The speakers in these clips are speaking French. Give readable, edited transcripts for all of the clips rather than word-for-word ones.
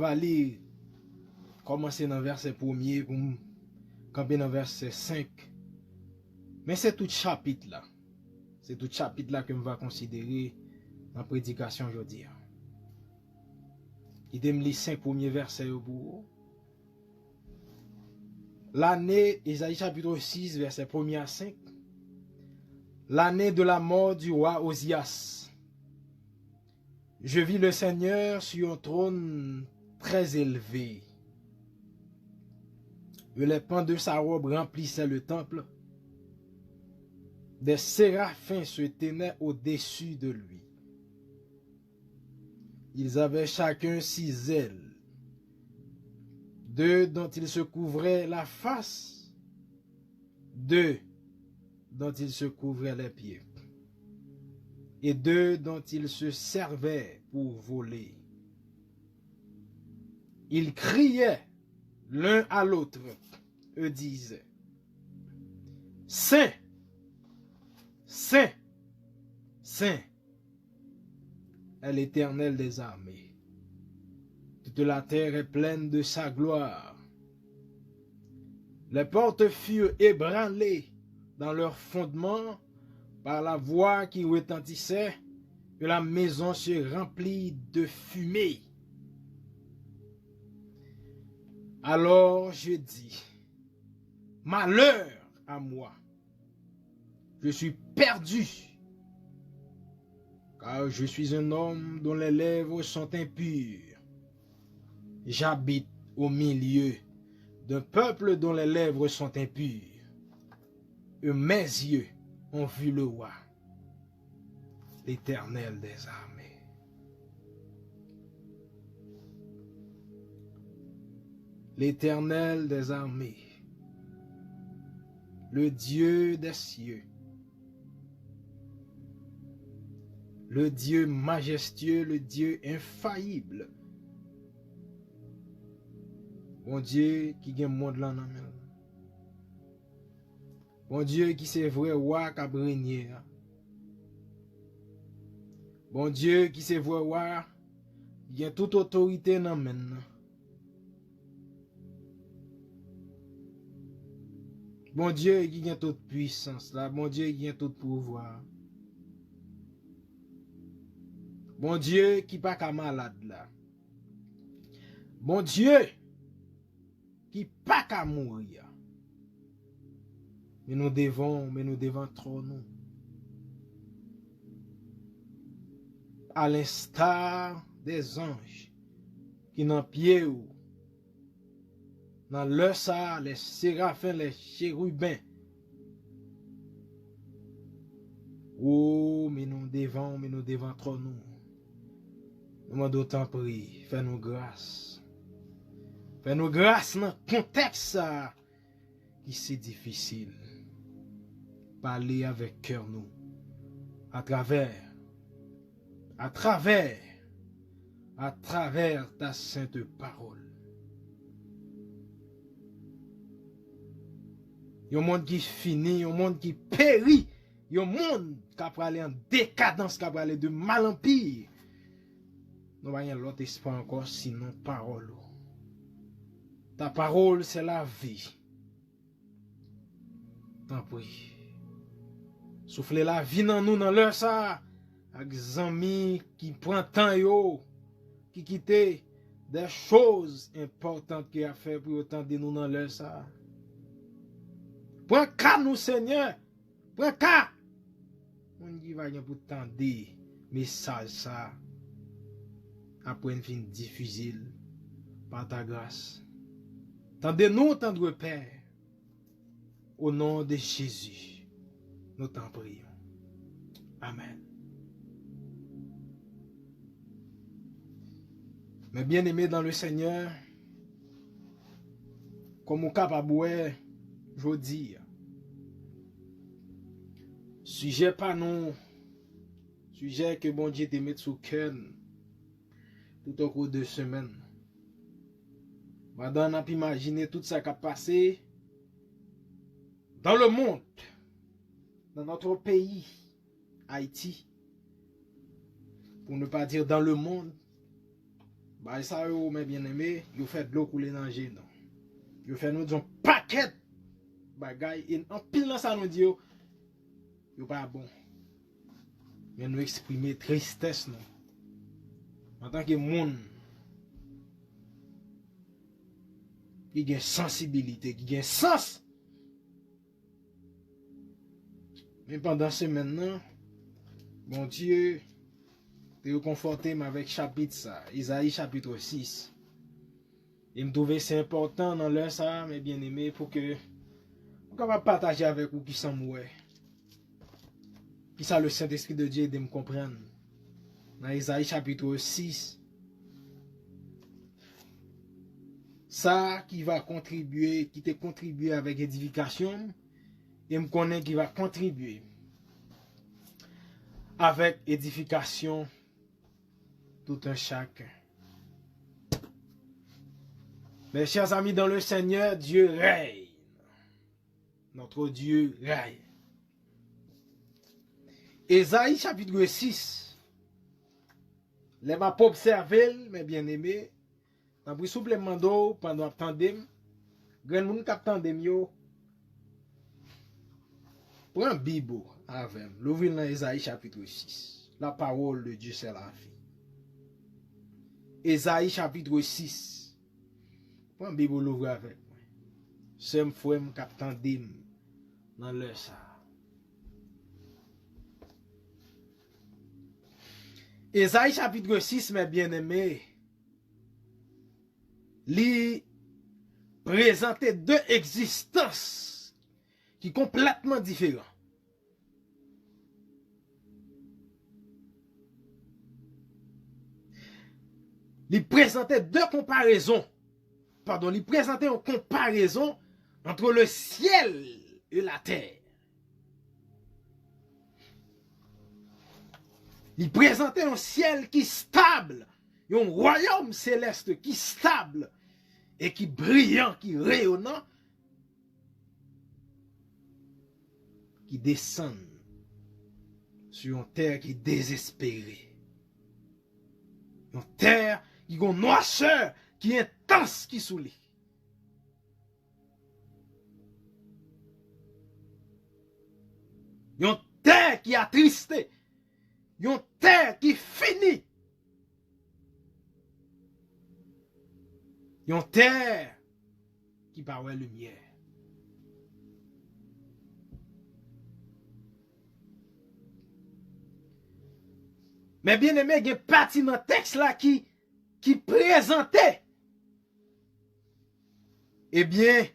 va lire, commencer dans le verset 1er pour camper dans le verset 5. Mais c'est tout chapitre là. C'est tout chapitre là que je vais considérer dans la prédication aujourd'hui. Il me lit 5 premiers versets au bout. L'année, Isaïe chapitre 6, verset 1er à 5. L'année de la mort du roi Osias. Je vis le Seigneur sur un trône très élevé. Et les pans de sa robe remplissaient le temple. Des séraphins se tenaient au-dessus de lui. Ils avaient chacun 6 ailes. 2 dont ils se couvraient la face. 2 dont ils se couvraient les pieds. Et 2 dont ils se servaient pour voler. Ils criaient l'un à l'autre. Eux disaient: Saint, Saint, Saint est l'Éternel des armées. Toute la terre est pleine de sa gloire. Les portes furent ébranlées dans leur fondement par la voix qui retentissait, et la maison se remplit de fumée. Alors je dis: malheur à moi, je suis perdu, car je suis un homme dont les lèvres sont impures. J'habite au milieu d'un peuple dont les lèvres sont impures. Et mes yeux ont vu le roi, l'Éternel des armées. L'Éternel des armées, le Dieu des cieux, le Dieu majestueux, le Dieu infaillible. Bon Dieu qui gagne le monde là dans main. Bon Dieu qui c'est vrai roi qui a régné. Bon Dieu qui c'est vrai roi qui a toute autorité dans main. Bon Dieu qui a toute puissance là, bon Dieu qui a tout pouvoir. Bon Dieu qui pas qu'à malade là. Bon Dieu qui pas qu'à mourir. Mais nous devons trop nous. À l'instar des anges qui n'ont pied ou dans leur ça, les séraphins, les chérubins. Oh, mais nous devons trop nous. Nous d'autant prier, fais-nous grâce. Fais-nous grâce dans le contexte qui c'est difficile. Parler avec cœur nous. À travers ta sainte parole. Il y a un monde qui finit, un monde qui périt, il y a un monde qui va aller en décadence, qui va aller de mal en pire. Nous n'avons l'autre espoir encore sinon parole. Ta parole, c'est la vie. T'en prie. Soufflez la vie dans nous, dans l'heure ça. Avec des amis qui prennent temps yo, qui quittent des choses importantes qu'il a fait pour autant de nous dans l'heure ça. Prends cas nous, Seigneur. Prends cas. On dit va y pour tendre message ça. Après une fin diffusée par ta grâce. Tendez-nous, tendre Père. Au nom de Jésus, nous t'en prions. Amen. Mais bien aimé dans le Seigneur, comme on capable je dis, sujet pas non, sujet que bon Dieu te met sous cœur tout au cours de semaine. Madame a pu imaginer tout ça qui a passé dans le monde, dans notre pays, Haïti, pour ne pas dire dans le monde. Bah ça yo mes bien-aimés, yo fait de l'eau couler dans genou. Yo fait nous un paquet bagay et en pile dans ça nous dit yo pas bon. Mais nous exprimer tristesse non. En tant que monde qui a sensibilité, qui a sens. Mais pendant ce maintenant, bon Dieu, te reconforté avec chapitre ça, Isaïe chapitre 6. Et me trouvait c'est important dans l'heure ça, mes bien-aimés, pour que on capable partager avec vous qui sont moués. Qui ça le Saint-Esprit de Dieu de me comprendre. Dans Isaïe chapitre 6. Ça qui va contribuer, qui te contribuer avec édification, et me connaît qui va contribuer avec édification tout un chacun. Mes chers amis dans le Seigneur, Dieu règne. Notre Dieu règne. Ésaïe chapitre 6. Les m'a pas observé, mes bien-aimés. Dans pris supplément d'eau pendant attendem. Grand moun k'ap tandem yo. Prends Bible avec. L'ouvrir dans Ésaïe chapitre 6. La parole de Dieu c'est la vie. Ésaïe chapitre 6. Prends Bible l'ouvrir avec moi. C'est frère k'ap tandem dans le ça. Ésaïe chapitre 6, mes bien-aimés, lui présentait deux existences qui sont complètement différentes. Il présentait deux comparaisons. Pardon, il présentait une comparaison entre le ciel et la terre. Il présentait un ciel qui est stable, un royaume céleste qui est stable et qui est brillant, qui est rayonnant, qui descend sur une terre qui est désespérée. Une terre qui a une noirceur, qui est intense, qui soulève. Une terre qui est attristé. Une terre qui finit. Une terre qui parle lumière. Mais bien aimé, il y a une partie dans le texte là qui présentait. Eh bien,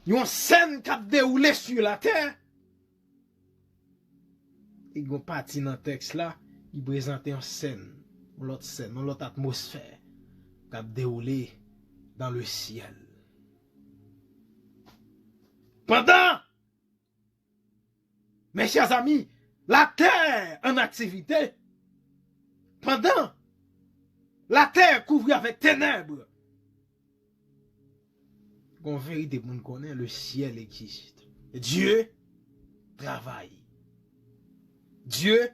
une scène qui a déroulé sur la terre. Et il y a une partie dans le texte là qui présentait une scène, une autre atmosphère qui a déroulé dans le ciel. Pendant, mes chers amis, la terre en activité, pendant la terre couverte avec ténèbres, en vérité, vous connaissez, le ciel existe. Dieu travaille. Dieu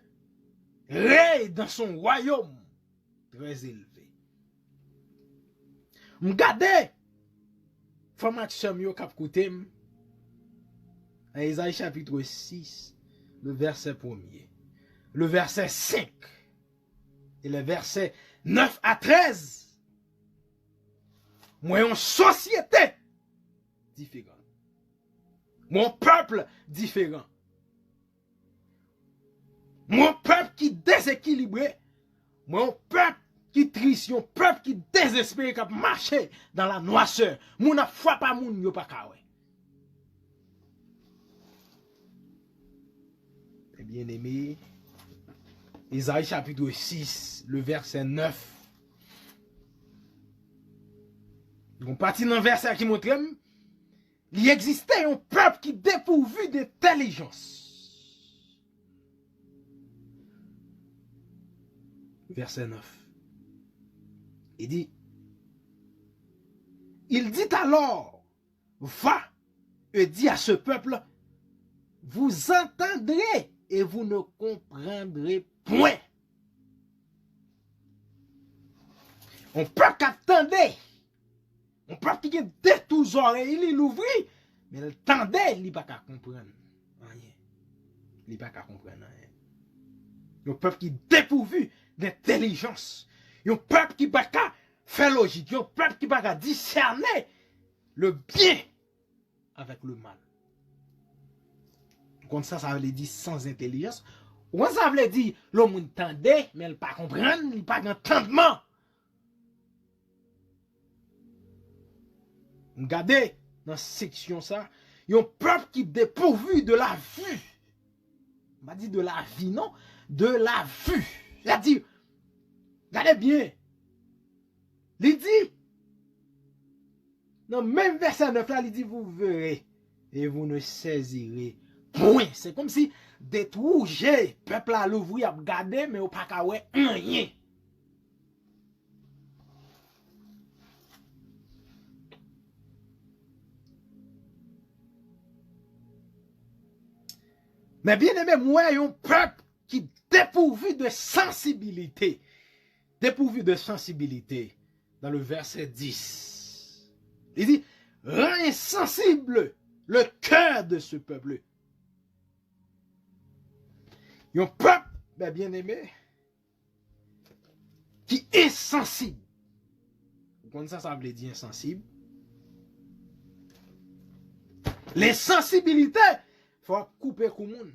règne dans son royaume très élevé. M'gade, formation yo k'ap koutem, à Isaïe chapitre 6, le verset 1er, le verset 5 et le verset 9 à 13. Moi, une société différente. Mon peuple différent. Mon peuple qui déséquilibré. Mon peuple qui triste. Mon peuple qui désespéré qui a marché dans la noirceur. Mon a foi pas moun yo pa kawe. Bien aimé, Isaïe chapitre 6, le verset 9. On partit dans le verset qui montre il existait un peuple qui dépourvu d'intelligence. Verset 9. Il dit alors, va et dis à ce peuple, vous entendrez et vous ne comprendrez point. On peuple qui attendait. On peuple qui a des tous oreilles, il l'ouvrit, mais il tendait, il pas qu'à comprendre rien. Il pas qu'à comprendre rien. Un peuple qui est dépourvu d'intelligence. Un peuple qui pas qu'à faire logique. Un peuple qui pas qu'à discerner le bien avec le mal. Comme ça veut dire sans intelligence. Ou ça veut dire l'homme entendait, mais il pas comprendre, il pas d'entendement. Regardez dans cette section ça, il y a un peuple qui est dépourvu de la vue. On va dire de la vie, non? De la vue. Il a dit, regardez bien. Il dit, dans le même verset 9 là, il dit, vous verrez et vous ne saisirez point. C'est comme si des troujets, peuple à l'ouvrir, à regarder, mais au pas qu'à ouais, rien. Mais bien aimé, moi, il y a un peuple qui est dépourvu de sensibilité. Dépourvu de sensibilité. Dans le verset 10. Il dit, rend insensible le cœur de ce peuple. Il y a un peuple, bien aimé, qui est sensible. Vous connaissez ça veut dire insensible? Les sensibilités, il faut couper comme monde.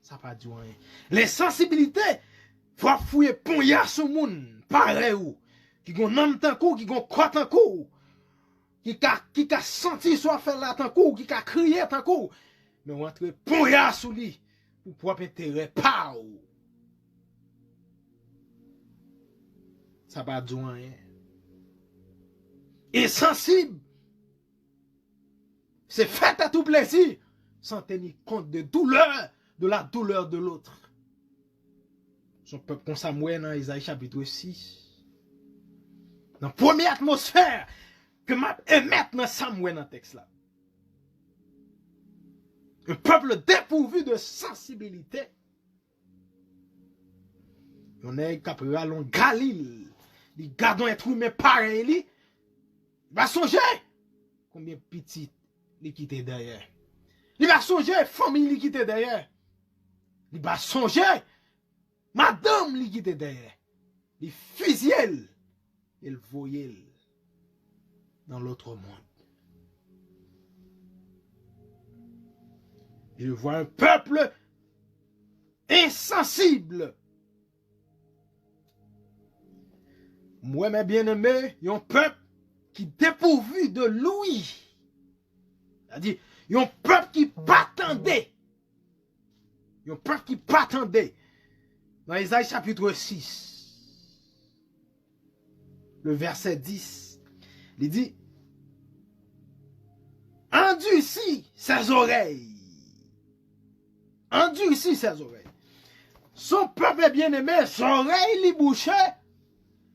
Ça pas du rien. Les sensibilités, il faut fouiller ponya sur monde. Pareil ou. Qui gon nam tan kou, qui gon croit tan kou. Qui ka senti soit faire la tan kou, qui ka crier tan kou. Mais on entre ponya sur lui pour propre intérêt pa ou. Ça pas du rien. Et sensible. C'est fait à tout plaisir sans tenir compte de la douleur de l'autre. Son peuple comme ça moué dans Isaïe chapitre 6. Dans la première atmosphère que m'a émettre dans Samuel dans le texte là. Un peuple dépourvu de sensibilité. On est capable allons Galil. Les gardons être humains pareil. Il va songer combien petit il quitte derrière. Il va songer famille il quitte derrière. Il va songer madame il quitte derrière. Il fusiel. Il voyait dans l'autre monde. Je vois un peuple insensible. Moi, mes bien-aimés, il y a un peuple qui est dépourvu de l'ouïe. C'est-à-dire, il y a un peuple qui patendait. Il y a un peuple qui patendait. Dans Isaïe chapitre 6, le verset 10, il dit, endurcis ses oreilles. Endurcis ses oreilles. Son peuple bien-aimé, son oreille li bouché,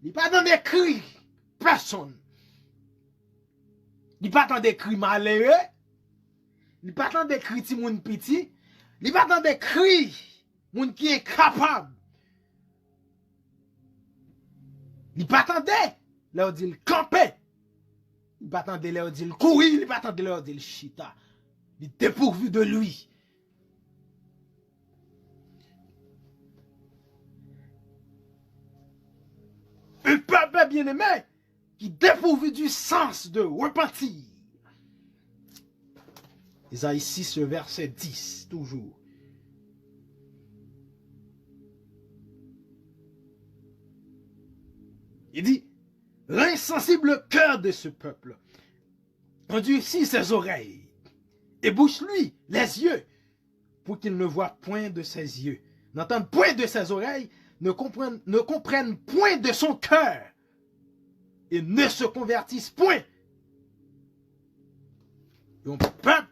il pas dans des cris, personne. Il pas dans des cris malheureux, il pas dans des cris ti moun petit, il pas dans des cris moun qui est capable. Il pas attendait, là on dit le camper. Il pas attendait, là on dit le courir, il pas attendait, là on dit le chita. Il est dépourvu de lui. Un peuple bien-aimé qui est dépourvu du sens de repentir. Isaïe 6, verset 10, toujours. Il dit, l'insensible le cœur de ce peuple. Endurcis ses oreilles et bouche-lui les yeux pour qu'il ne voie point de ses yeux, n'entende point de ses oreilles, ne comprenne point de son cœur et ne se convertisse point. Un peuple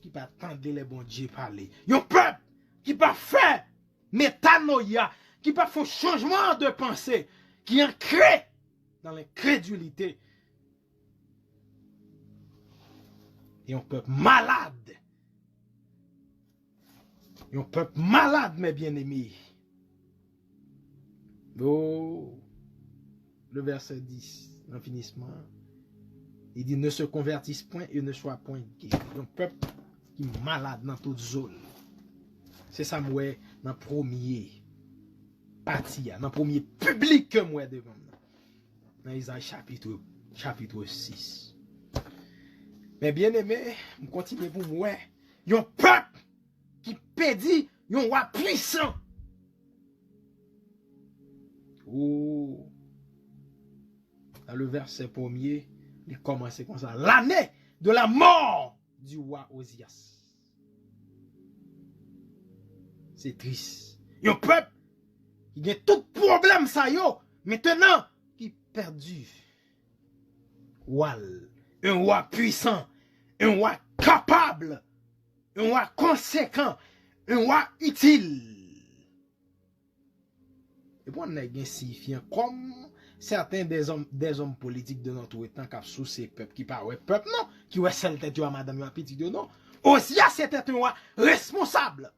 qui va attendre les bons dieux parler. Un peuple qui va faire métanoïa, qui va faire changement de pensée, qui est ancré dans l'incrédulité. Et un peuple malade. Et un peuple malade, mes bien-aimés. Oh. le verset 10, en finissement, il dit, ne se convertissent point et ne soient point gays. Un peuple qui est malade dans toute zone. C'est ça, moi, dans le premier parti, dans le premier public que moi devant. Dans Isaïe chapitre 6. Mais bien aimé, je continue pour moi. Il y a un peuple qui pédit, il y a un roi puissant. Oh. Dans le verset premier, il commence comme ça. L'année de la mort du roi Osias. C'est triste. Il y a un peuple qui a tout problème ça yo. Maintenant, qui est perdu. Wal. Un roi puissant. Un roi capable. Un roi conséquent. Un roi utile. Et pour on est signifiant comme certains des hommes politiques de notre temps qui sous ces peuples qui parlent peuple non, qui ouais celle tête à madame à petit non. Osias c'était un roi responsable.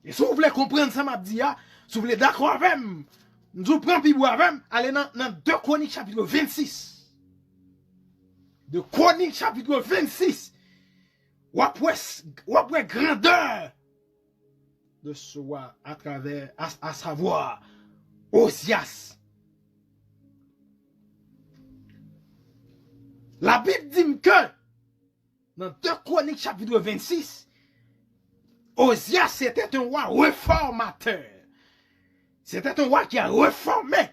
Et si vous voulez comprendre ça m'a dit si vous voulez d'accord avec moi, nous prenons puis avec allez dans 2 Chroniques chapitre 26. De Chroniques chapitre 26. Ou après grandeur de ce roi à travers à savoir Osias. La Bible dit que dans 2 Chroniques chapitre 26, Osias c'était un roi réformateur. C'était un roi qui a réformé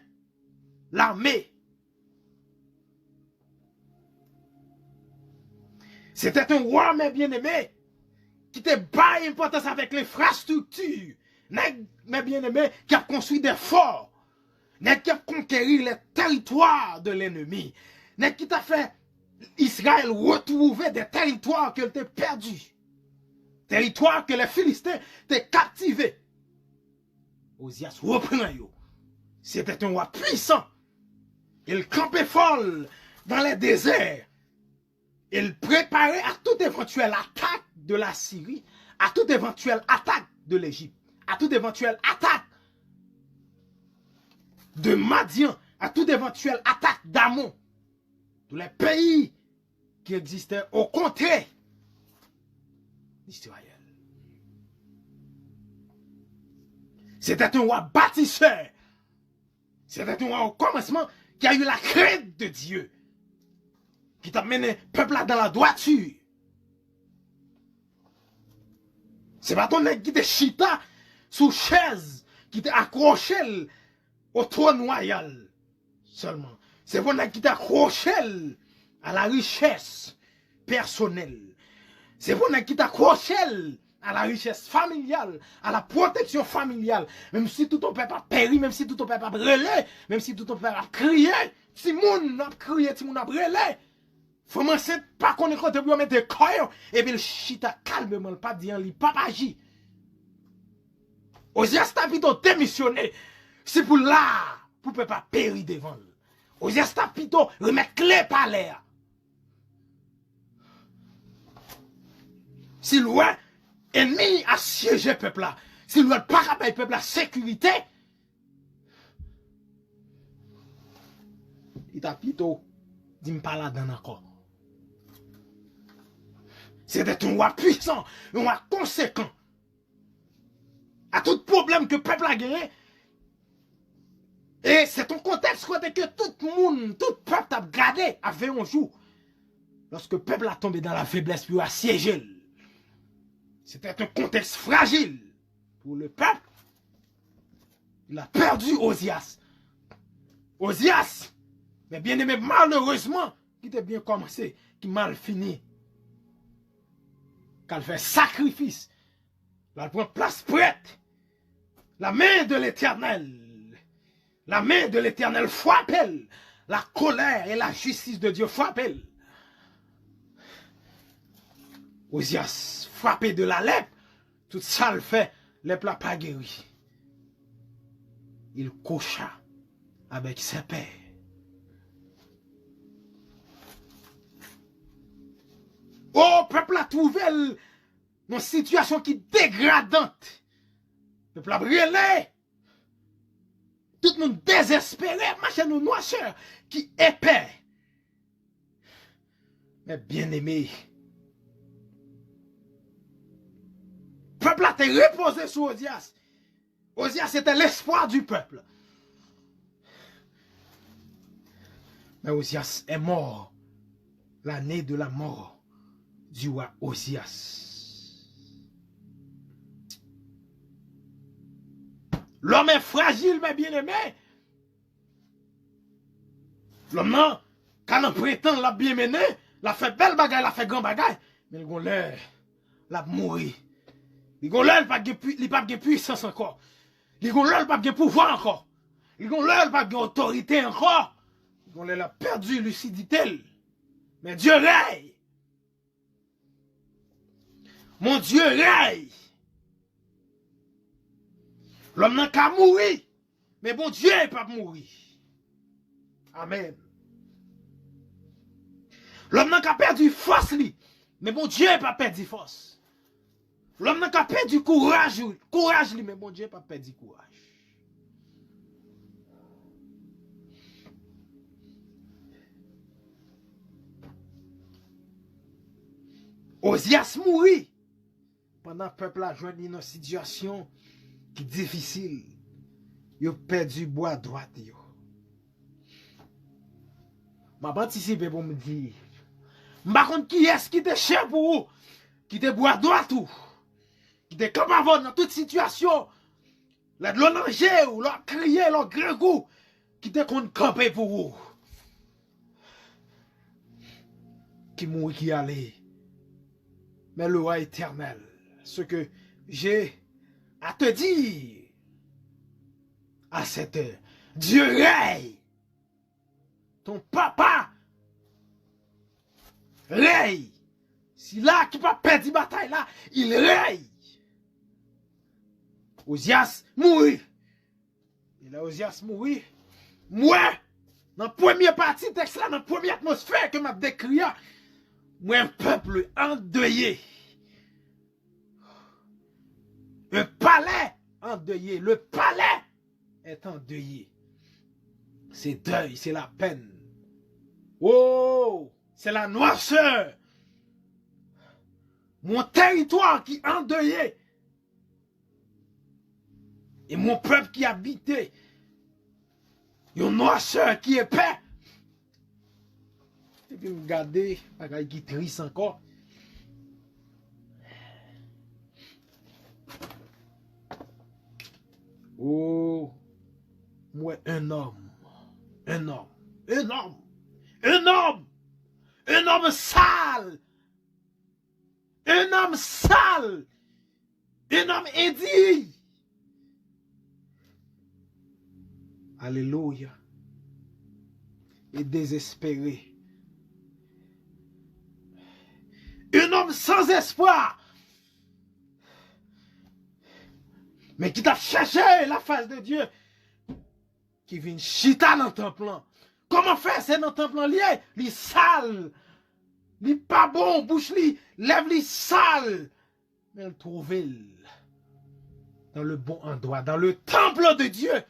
l'armée. C'était un roi, mes bien-aimés, qui était pas importance avec l'infrastructure. Mes bien-aimés, qui a construit des forts. Qui a conquéri les territoires de l'ennemi. Qui a fait Israël retrouver des territoires qu'elle était perdus. Territoires que les Philistins étaient captivés. Osias reprend yo. C'était un roi puissant. Il campait folle dans les déserts. Il préparait à toute éventuelle attaque de la Syrie, à toute éventuelle attaque de l'Égypte, à toute éventuelle attaque de Madian, à toute éventuelle attaque d'Amon. Tous les pays qui existaient au contraire d'Israël. C'était un roi bâtisseur. C'était un roi au commencement qui a eu la crainte de Dieu. Qui t'a mené le peuple là dans la droiture. C'est pas ton nègre qui te chita sous chaise, qui t'a accroché au trône royal seulement. C'est pas ton nègre qui t'a accroché à la richesse personnelle. C'est pas ton nègre qui t'a accroché à la richesse familiale, à la protection familiale. Même si tout ton peuple a péri, même si tout ton peuple a brûlé, même si tout ton peuple a crié, si moun a crié, si moun a brûlé. Faut m'en pas qu'on est quand vous mettez des coins et puis le chita calmement pas dire li pas agi. Osias t'a plutôt démissionné. C'est pour là pour peut pas périr devant. Osias t'a plutôt remettre clé par l'air. Si loin ennemi a siégé peuple là, si loin pas capable peuple la sécurité, il t'a plutôt dit pas là dedans encore. C'était un roi puissant, un roi conséquent. À tout problème que le peuple a gagné. Et c'est un contexte que tout le monde, tout le peuple a gardé avait un jour. Lorsque le peuple a tombé dans la faiblesse puis a siégé. C'était un contexte fragile pour le peuple. Il a perdu Osias. Osias, mais bien aimé, malheureusement, qui était bien commencé, qui mal fini. Qu'elle fait sacrifice, elle prend place prête. La main de l'Éternel frappe elle. La colère et la justice de Dieu frappe elle. Osias, frappé de la lèpre, tout ça le fait, lèpre n'a pas guéri. Il coucha avec ses pères. Oh, peuple a trouvé une situation qui est dégradante. Peuple a brûlé. Tout le monde désespéré, machin nous noirceur, qui épais. Mais bien aimé, peuple a été reposé sur Osias. Osias était l'espoir du peuple. Mais Osias est mort l'année de la mort du roi Osias. L'homme est fragile, mais bien aimé. L'homme, non, quand on prétend l'a bien mené, l'a fait belle bagaille, l'a fait grand bagaille, mais il a l'a mouru. Il a pas de puissance encore. Il a pas de pouvoir encore. Il a pas d'autorité encore. Il a perdu lucidité. Mais Dieu règne. Mon Dieu règne. L'homme n'a qu'à mourir. Mais bon Dieu n'est pas mourir. Amen. L'homme n'a qu'à perdre force. Mais bon Dieu n'est pas perdu force. L'homme n'a qu'à perdre courage. Courage, mais bon Dieu n'est pas perdu courage. Osias mourit pendant que le peuple a joué dans une situation qui est difficile. Il a perdu bois droit. Je vais anticiper pour me dire. Je ne sais pas qui est-ce qui était cher pour vous, qui était bois droit tout, qui était capable dans toute situation. La de l'onanger ou la crier, la grégou, qui était qu'on camper pour vous. Qui mourit, qui allait. Mais le roi éternel, ce que j'ai à te dire à cette heure, Dieu règne. Ton papa règne. Si là qui pas perdre la bataille là, il règne. Osias mourit. Et là Osias mourit. Moi, dans la première partie de texte là, dans la première atmosphère que m'a décrit, moi, un peuple endeuillé. Un palais endeuillé. Le palais est endeuillé. C'est deuil, c'est la peine. Oh, c'est la noirceur. Mon territoire qui est endeuillé. Et mon peuple qui habitait. Une noirceur qui est paix. Et puis, regardez, bagaille qui triste encore. Oh, moi, un homme sale, un homme indigne. Alléluia. Et désespéré. Un homme sans espoir. Mais qui t'a cherché la face de Dieu. Qui vient chita dans le temple. Comment faire c'est dans le temple lié? Li sale. Li pas bon. Bouche li. Lève li sale. Mais elle trouve dans le bon endroit. Dans le temple de Dieu.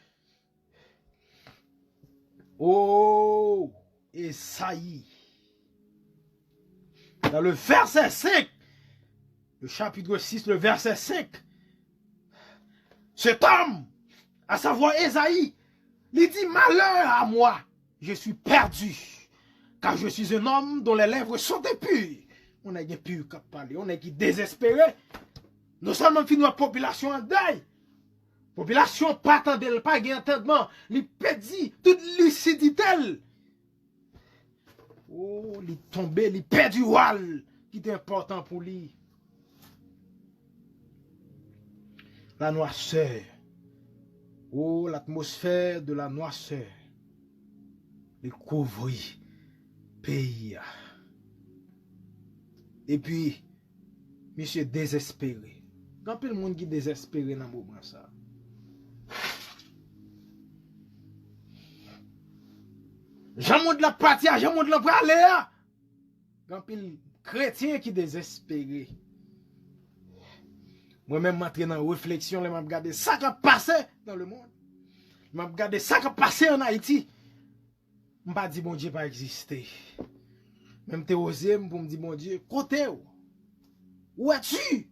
Oh. Esaïe. Dans le verset 5. Le chapitre 6, le verset 5. Cet homme, à savoir Esaïe, il dit malheur à moi, je suis perdu, car je suis un homme dont les lèvres sont impures. On est pur qu'à parler, on est désespéré. Nous sommes fini notre population en deuil. Population pas attendue, pas entendement, il perdit toute lucidité. Oh, il tombé, il perdu wall, qui est important pour lui. La noirceur. Oh, l'atmosphère de la noirceur. Il couvrit pays. Et puis, monsieur désespéré. Quand le monde qui est désespéré dans le moment ça. J'aime de la partie, j'aime de la praler. Quand le chrétien qui est désespéré. Moi-même, je suis dans la réflexion, je regarde ça qui a passé dans le monde. m'a regardé ça qui a passé en Haïti. M'a dit bon Dieu pas exister. Même t'es osé pour me dire bon Dieu, côté où es-tu?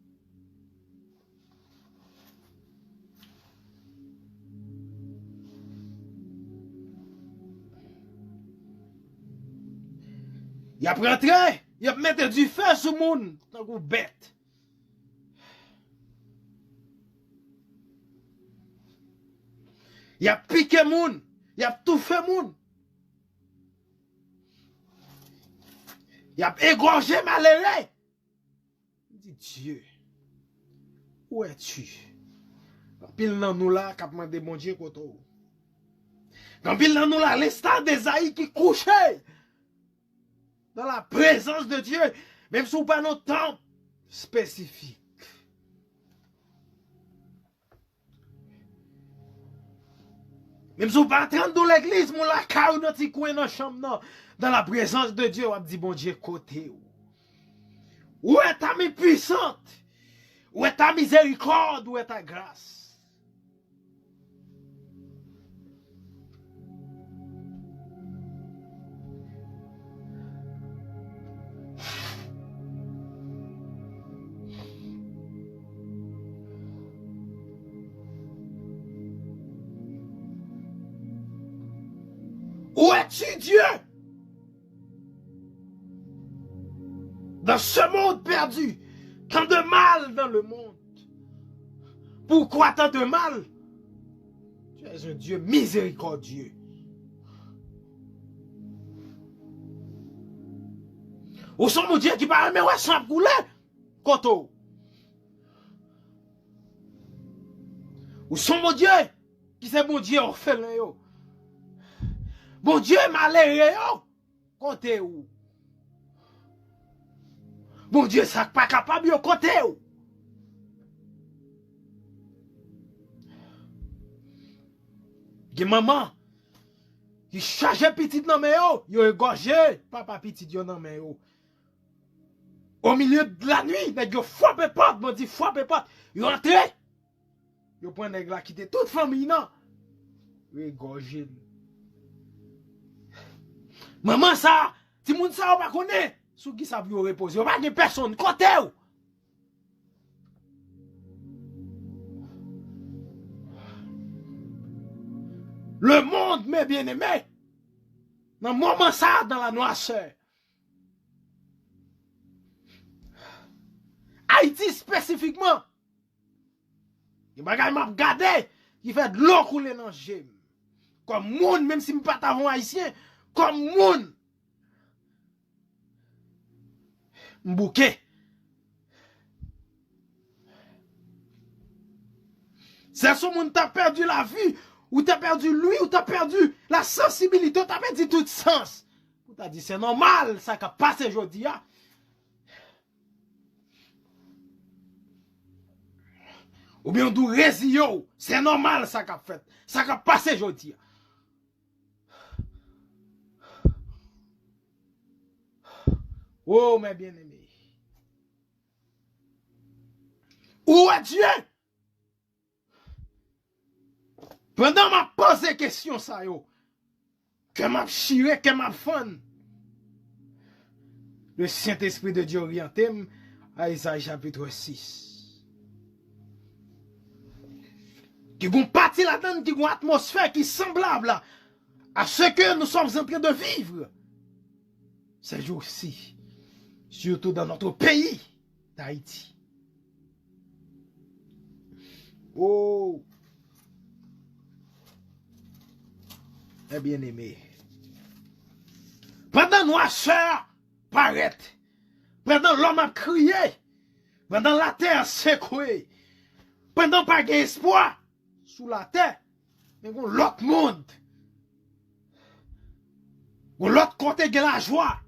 Il a rentré, il a mis du feu sur le monde, tant qu'on bête. Il a piqué le monde, il a tout fait le monde. Il a égorgé malheureux. Il dit Dieu, où es-tu? Quand pile dans nous là, qui a demandé mon Dieu koto. Quand pile dans nous là, l'instant d'Esaïe qui couchait dans la présence de Dieu, même si pas notre temps spécifique. Même si vous pas entendre dans l'église, mon la caille dans petit coin dans chambre dans la présence de Dieu, on dit bon Dieu côté où est ta main puissante? Où est ta miséricorde? Où est ta grâce? Où es-tu, Dieu? Dans ce monde perdu, tant de mal dans le monde. Pourquoi tant de mal? Tu es un Dieu miséricordieux. Où sont mon Dieu qui parle, mais où est-ce qu'on couler? Koto. Où sont mon Dieu qui c'est mon Dieu orphelin yo? Bon Dieu malheureux yo? Côté où? Bon Dieu ça pas capable yo côté où? Qui maman qui charge petit dans mes yo égorgé papa petit yo dans mes yo. Au milieu de la nuit, nèg yo frappé porte, bon dit frappé porte. Yo entré. Yo prend nèg la quitter toute famille non. Yo égorgé. Maman ça, ti moun ça pas connaît, sou qui ça yo reposer. Yo pas de personne côté ou. Le monde, mes bien-aimés, dans le moment ça, dans la noirceur. Haïti spécifiquement, il m'a regardé, il fait de l'eau couler dans le gem. Comme moun, même si je ne suis pas haïtien, comme moun. Mbouké. C'est ce moun t'a perdu la vie, ou t'as perdu lui, ou t'as perdu la sensibilité, ou t'as perdu tout sens. Ou t'as dit c'est normal, ça qui a passé aujourd'hui. Ou bien on dit résio, c'est normal ça qui a fait, ça qui a passé aujourd'hui. Oh mes bien-aimés. Où est Dieu? Pendant ma posé question ça yo, que m'a chiré, que m'a fan, le Saint-Esprit de Dieu orienté à Isaïe chapitre 6. Qui vont partir là-dedans, qui ont une atmosphère qui est semblable à ce que nous sommes en train de vivre ces jours-ci, surtout dans notre pays d'Haïti. Oh, mes bien-aimés, pendant noirceur paraît, pendant l'homme a crié, pendant la terre secouée, pendant pas d'espoir sous la terre, mais l'autre monde, l'autre côté de la joie,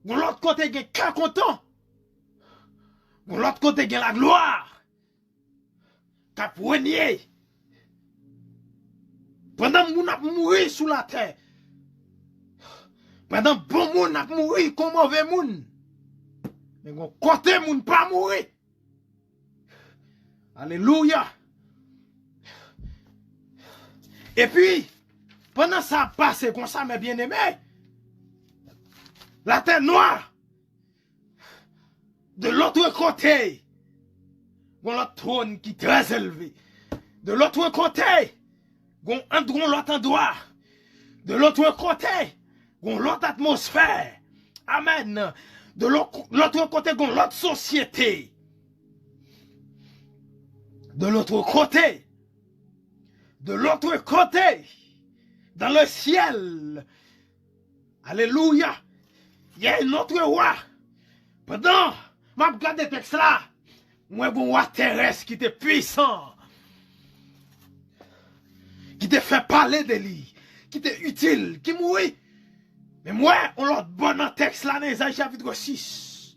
l'autre côté de cœur content, l'autre côté de la gloire, qu'a poigné. Pendant moun ap mouri sous la terre, pendant bon moun ap mouri comme mauvais moun, mais gon côté moun pas mouri. Alléluia. Et puis, pendant ça passe comme ça, mes bien-aimés, la terre noire, de l'autre côté, on a trône qui est très élevé. De l'autre côté, on a l'autre endroit. De l'autre côté, on a l'autre atmosphère. Amen. De l'autre côté, on a l'autre société. De l'autre côté, dans le ciel, alléluia, il y a un autre roi. Pendant, je regarde le texte là, moi, un roi terrestre qui était puissant, qui te fait parler de lui, qui était utile, qui mourit. Mais moi, on l'a bon dans le texte là, dans Isaïe chapitre 6.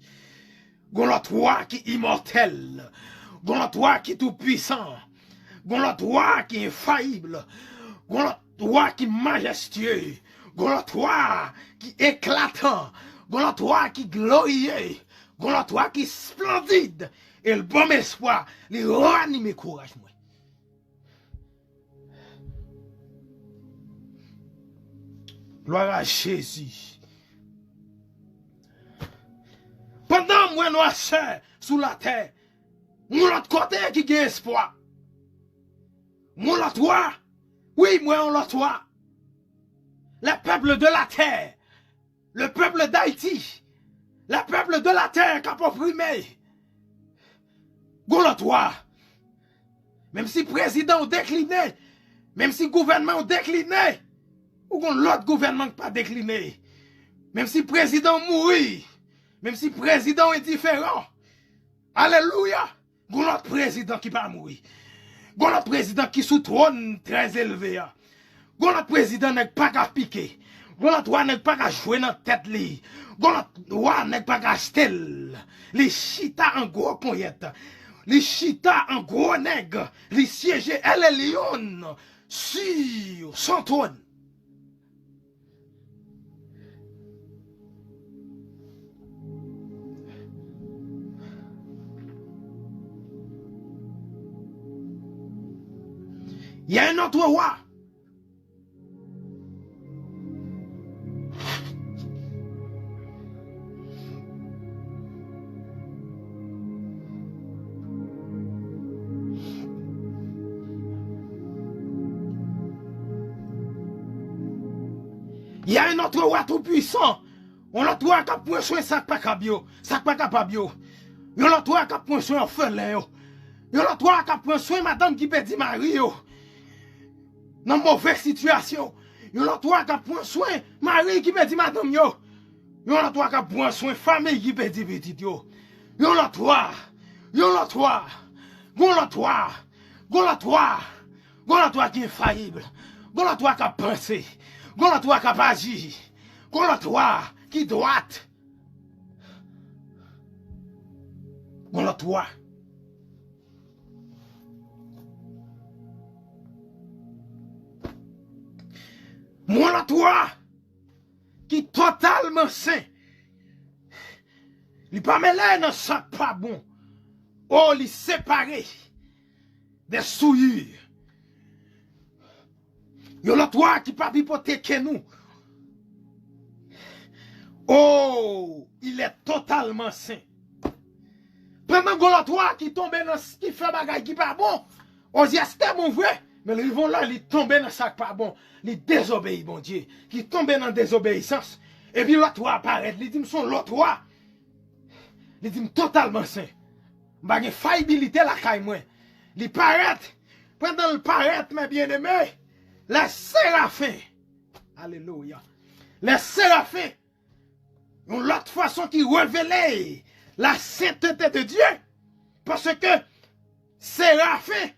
On l'a roi qui est immortel. On l'a roi qui est tout puissant. On l'a roi qui est infaillible. On l'a roi qui est majestueux. On l'a roi qui est éclatant. On l'a roi qui est glorieux. On l'a roi qui est splendide. Et le bon espoir, les ranime courage moi. Gloire à Jésus. Pendant moi, nous sommes sous la terre, nous l'autre côté qui a espoir. Moi, l'autre toi. Oui, moi, on l'autre toi. Le peuple de la terre, le peuple d'Haïti, le peuple de la terre qui a opprimé. Toi. Même si le président a décliné, même si le gouvernement a décliné, ou l'autre gouvernement n'a pas décliné, même si le président mourit, même si le président est différent, alléluia, l'autre président qui va mourir, l'autre président qui sous trône très élevé, l'autre président n'est pas qu'à piquer, l'autre roi n'est pas qu'à jouer dans la tête, l'autre roi n'est pas qu'à acheter, les chita en gros poignette. Les chita en gros nègre, les siéger, elle est lion sur son trône. Il y a un autre roi. Il y a un autre roi tout puissant. On l'a trouvé qui a point soin sac pas capable. Sac pas capable. On l'a trouvé qui a point soin orphelin. On l'a trouvé qui a point soin madame qui perdit mari. Dans une mauvaise situation. On l'a trouvé qui a point soin mari qui perdit madame. On l'a trouvé qui a point soin famille qui perdit petit. On l'a trouvé. On l'a trouvé. On l'a trouvé. On l'a trouvé. On l'a trouvé qui est infaillible. On l'a trouvé qui a pensé. On l'a trouvé qui a agi. On l'a trouvé qui droite. On l'a trouvé. Moi la trouvé qui totalement sain. Il pas mêlé dans sac pas bon. Oh, il séparé des souillures. Yon la toi qui pas pipoter que nous. Oh, il est totalement sain. Pendant que la toi qui tombe dans qui fait bagay qui pas bon, on dit c'était mon vrai, mais ils vont là, ils tombent dans ça pas bon, ils désobéissent bon Dieu, qui tombent dans désobéissance. Et puis l'autre toi apparaît, ils disent son l'autre toi. Ils disent totalement sain. Bah une faillibilité la caille moi. Ils paraît pendant le paraît mes bien-aimés. Les séraphins, alléluia, les séraphins, ont l'autre façon qui révèle la sainteté de Dieu. Parce que séraphins,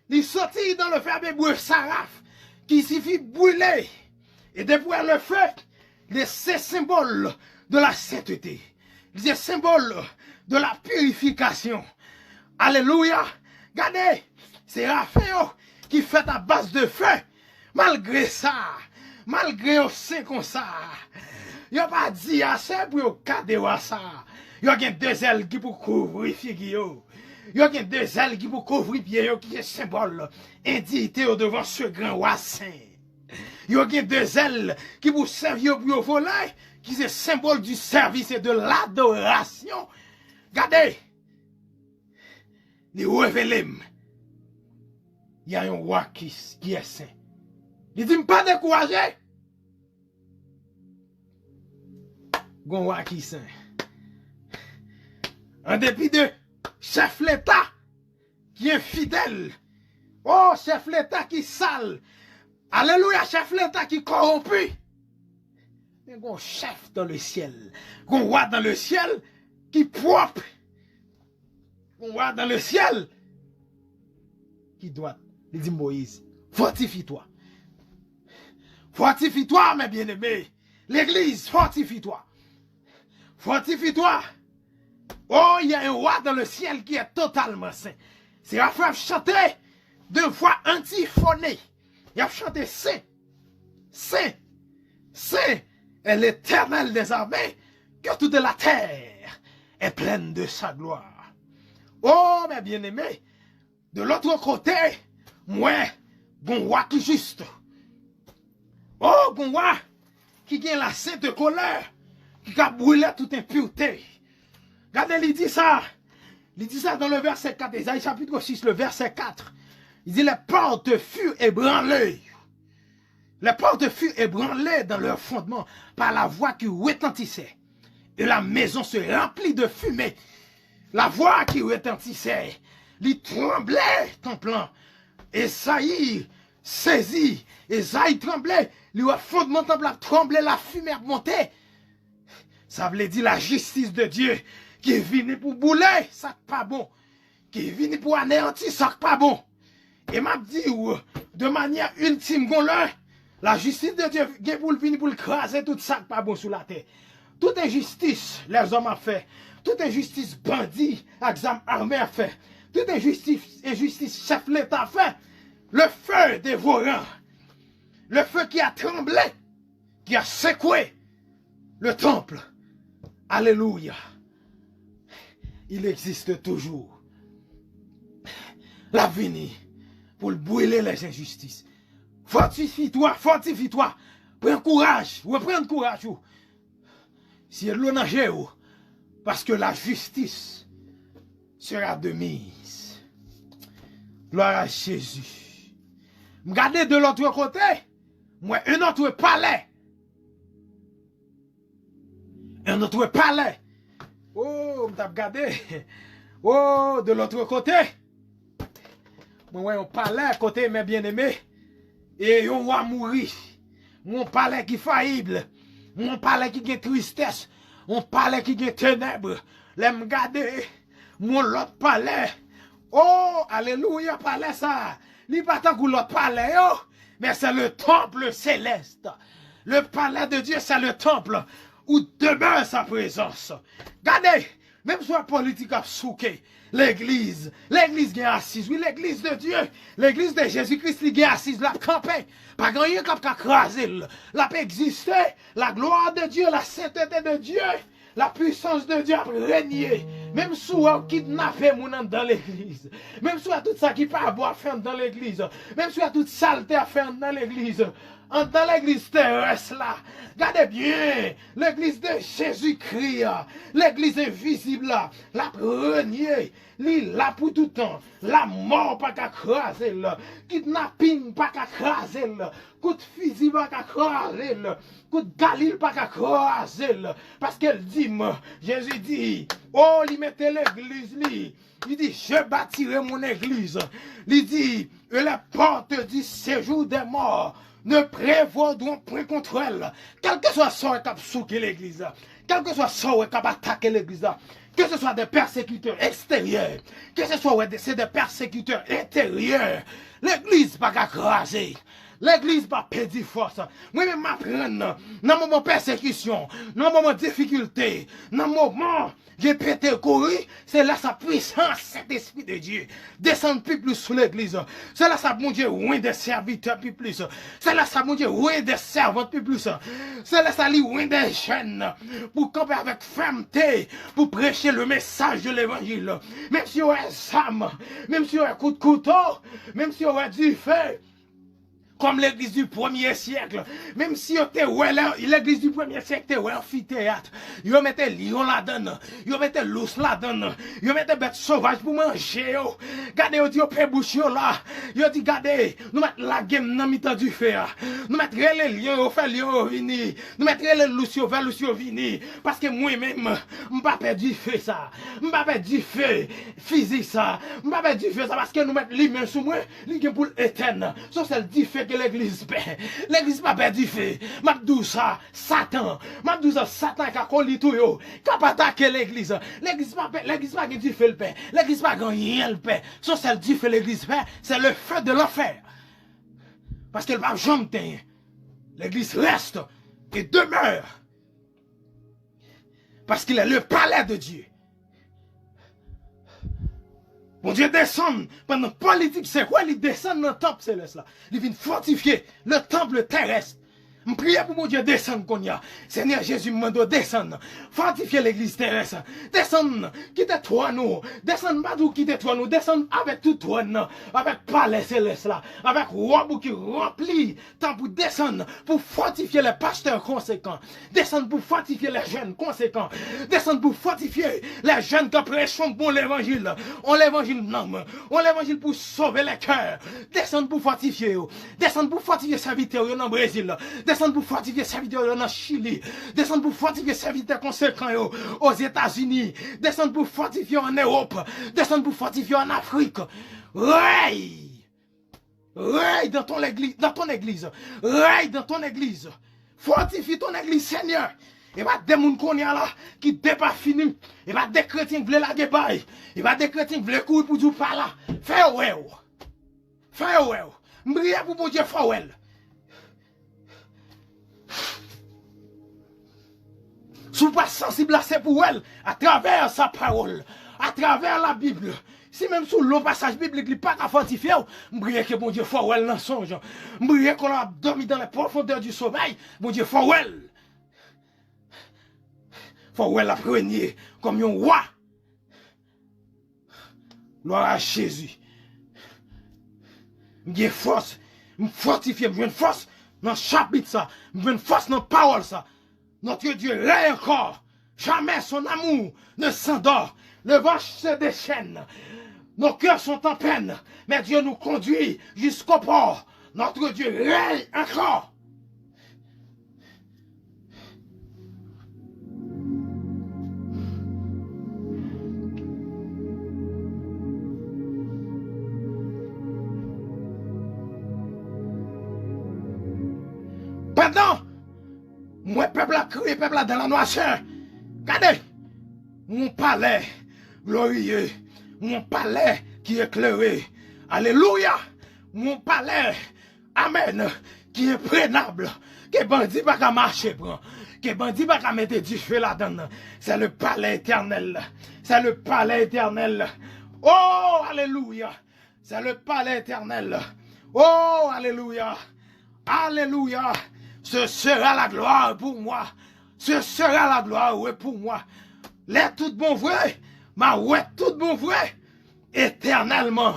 ils sortent dans le verbe hébreu saraf, qui signifie brûler. Et depuis le feu, c'est symbole de la sainteté. C'est symbole de la purification. Alléluia. Regardez, séraphins qui fait à base de feu. Malgré ça, malgré au sein comme ça, il a pas dit assez pour cadeau ça. Il y a deux ailes qui pour couvrir figure. Il y a deux ailes qui vous couvrent pied, qui est symbole indignité au devant ce grand roi saint. Il y a deux ailes qui vous servent pour voler, qui est symbole du service et de l'adoration. Regardez, les révélés, il y a un roi qui est saint. Il dit, pas décourager. Un roi qui est saint. En dépit de chef l'État qui est fidèle. Oh, chef l'État qui sale. Alléluia, chef l'État qui corrompu. Mais un chef dans le ciel. Un roi dans le ciel qui propre. Un roi dans le ciel qui doit. Il dit Moïse, fortifie-toi. Fortifie-toi, mes bien-aimés. L'église, fortifie-toi. Fortifie-toi. Oh, il y a un roi dans le ciel qui est totalement saint. C'est Raphaël chanter deux fois antiphoné. Il a chanté saint, saint, saint est l'Éternel des armées, que toute la terre est pleine de sa gloire. Oh, mes bien-aimés, de l'autre côté, moi, bon roi qui juste. Oh, bon roi qui gagne la sainte colère, qui a brûlé toute impureté. Regardez, il dit ça. Il dit ça dans le verset 4, Isaïe chapitre 6, le verset 4. Il dit, les portes furent ébranlées. Les portes furent ébranlées dans leur fondement par la voix qui retentissait. Et la maison se remplit de fumée. La voix qui retentissait, il tremblait ton plan. Esaïe saisit, Esaïe tremblait, le fondement tremblait, la fumée montait. Ça veut dire la justice de Dieu qui est venue pour bouler, ça pas bon. Qui est venu pour anéantir, ça pas bon. Et m'a dit, de manière ultime, la justice de Dieu est pour venir pour craser tout ça pas bon sur la terre. Toute injustice, les hommes ont fait. Toute injustice, bandit, examen armé a fait. Toute injustice, chef l'État a fait. Le feu dévorant. Le feu qui a tremblé, qui a secoué le temple. Alléluia. Il existe toujours. L'avenir pour brûler les injustices. Fortifie-toi, fortifie-toi. Prends courage, reprends courage. Si elle l'onage, parce que la justice sera de mise. Gloire à Jésus. Regardez de l'autre côté, moi, un autre palais. Un autre palais. Oh, m't'a regardé. Oh, de l'autre côté. Moi, un palais côté mes bien-aimés. Et on va mourir. Mon palais qui faillible. Mon palais qui a tristesse. Mon palais qui a ténèbres. L'aime garder. Mon l'autre palais. Oh, alléluia, palais ça. Li pas tant que l'autre palais, oh. Mais c'est le temple céleste. Le palais de Dieu, c'est le temple où demeure sa présence. Regardez, même sur la politique a souké, l'église qui est assise, oui, l'église de Dieu, l'église de Jésus-Christ qui est assise, la campagne, pas grand chose qui a crasé, la paix exister, la gloire de Dieu, la sainteté de Dieu, la puissance de Dieu a régné. Même si on a kidnappé dans l'église, même si on a tout ça qui peut avoir fait dans l'église, même si on a toute saleté à faire dans l'église, dans l'église terrestre là, regardez bien, l'église de Jésus-Christ, l'église invisible là, la renier, là pour tout temps, la mort pas qu'à craser, kidnapping pas qu'à craser, coup de fusil pas qu'à craser, coup de Galil pas qu'à craser, parce qu'elle dit, Jésus dit, oh, il mettait l'église, il dit, je bâtirai mon église, il dit, et les portes du séjour des morts ne prévaudront point contre elle. Quel que soit ce qui a souqué l'église, quel que soit ce qui a attaqué l'église, que ce soit des persécuteurs extérieurs, que ce soit des persécuteurs intérieurs, l'église pas qu'à craser. L'église pas perdre force. Moi-même m'apprendre dans moment persécution, dans moment difficulté, dans moment j'ai pété courir, c'est là sa puissance, cet esprit de Dieu descend plus sur l'église. C'est là ça mon Dieu loin des serviteurs plus. C'est là ça mon Dieu loin des servantes plus. C'est là ça loin des jeunes pour camper avec fermeté, pour prêcher le message de l'évangile. Même si on a Sam, même si on a coup de couteau, même si on a du feu. Comme l'église du 1er siècle. Même si l'église du 1er siècle était amphithéâtre. Yo mettait lion là-dedans. Yo mettait l'ours là-dedans. Yo mettait bête sauvage pour manger. Gardez, yo dit yo pè bouche yo là. Yo dit gardez, nous mettons la game dans mi-temps du feu. Nous mettons les lions, yo fait lion vini. Nous mettons les loups yo, vers loups yo vini. Parce que moi-même, m'pas perdre du feu ça. M'pas perdre du feu physique ça. M'pas perdre du feu ça parce que nous mettons les mains sous moi, les game pour l'éternel. Ça c'est le du feu que l'église paie. L'église pas perd du fait. M'abdou ça, Satan. M'abdou ça, Satan qui a collé tout yo. Qui a attaqué l'église. L'église pas du fait le paix. L'église pas rien le paix. Ça c'est le du fait l'église paix. C'est le feu de l'enfer. Parce qu'elle va jamais tenir. L'église reste et demeure. Parce qu'il est le palais de Dieu. Mon Dieu descend pendant politique, c'est quoi? Il descend dans le temple céleste là. Il vient fortifier le temple terrestre. Je prie pour mon Dieu descendre qu'on y a. Seigneur Jésus me demande descendre. Fortifier l'église terrestre. Descendre, quittez toi nous. Descendre pas d'où quittez toi nous. Descendre avec tout toi avec palais céleste là. Avec roi qui remplit. Tant pour descendre, pour fortifier les pasteurs conséquents. Descendre pour fortifier les jeunes conséquents. Descendre pour fortifier les jeunes qui prêchent pour l'évangile. On l'évangile non. On l'évangile pour sauver les cœurs. Descendre pour fortifier. Descendre pour fortifier serviteurs dans le Brésil. Descendre pour fortifier serviteurs dans Chili. Descendre pour fortifier serviteurs conséquents aux États-Unis. Descendre pour fortifier en Europe. Descendre pour fortifier en Afrique. Règne dans ton église. Règne dans ton église. Fortifie ton église, Seigneur. Et va des gens qu'on y a là qui débat fini. Et va des chrétiens qui veulent la guébaille. Et va des chrétiens qui veulent courir pour du pas là. Fais ouais. Fais ouais. M'brie pour mon Dieu, fais ouais. Si vous pas sensible à c'est pour elle, à travers sa parole, à travers la Bible, si même sous le passage biblique, il n'est pas qu'à fortifier, m'brie que mon Dieu, faut elle dans songe. M'brie qu'on a dormi dans les profondeurs du sommeil, mon Dieu, faut elle. Faut elle la première comme un roi. Gloire à Jésus. M'brie force, m'fortifier, m'brie force dans le chapitre ça, m'brie force dans la parole ça. Notre Dieu règne encore. Jamais son amour ne s'endort. Le vent se déchaîne. Nos cœurs sont en peine. Mais Dieu nous conduit jusqu'au port. Notre Dieu règne encore. Pendant moi, peuple a crié, peuple a dans la noirceur. Regardez, mon palais glorieux, mon palais qui est éclairé. Alléluia, mon palais, amen, qui est prénable, que bandit pas qu'à marcher, que bandit pas qu'à mettre du feu là-dedans. C'est le palais éternel. C'est le palais éternel. Oh, alléluia. C'est le palais éternel. Oh, alléluia. Alléluia. Ce sera la gloire pour moi. Ce sera la gloire pour moi. Les tout bon vrai, ma ouais tout bon vrai. Éternellement,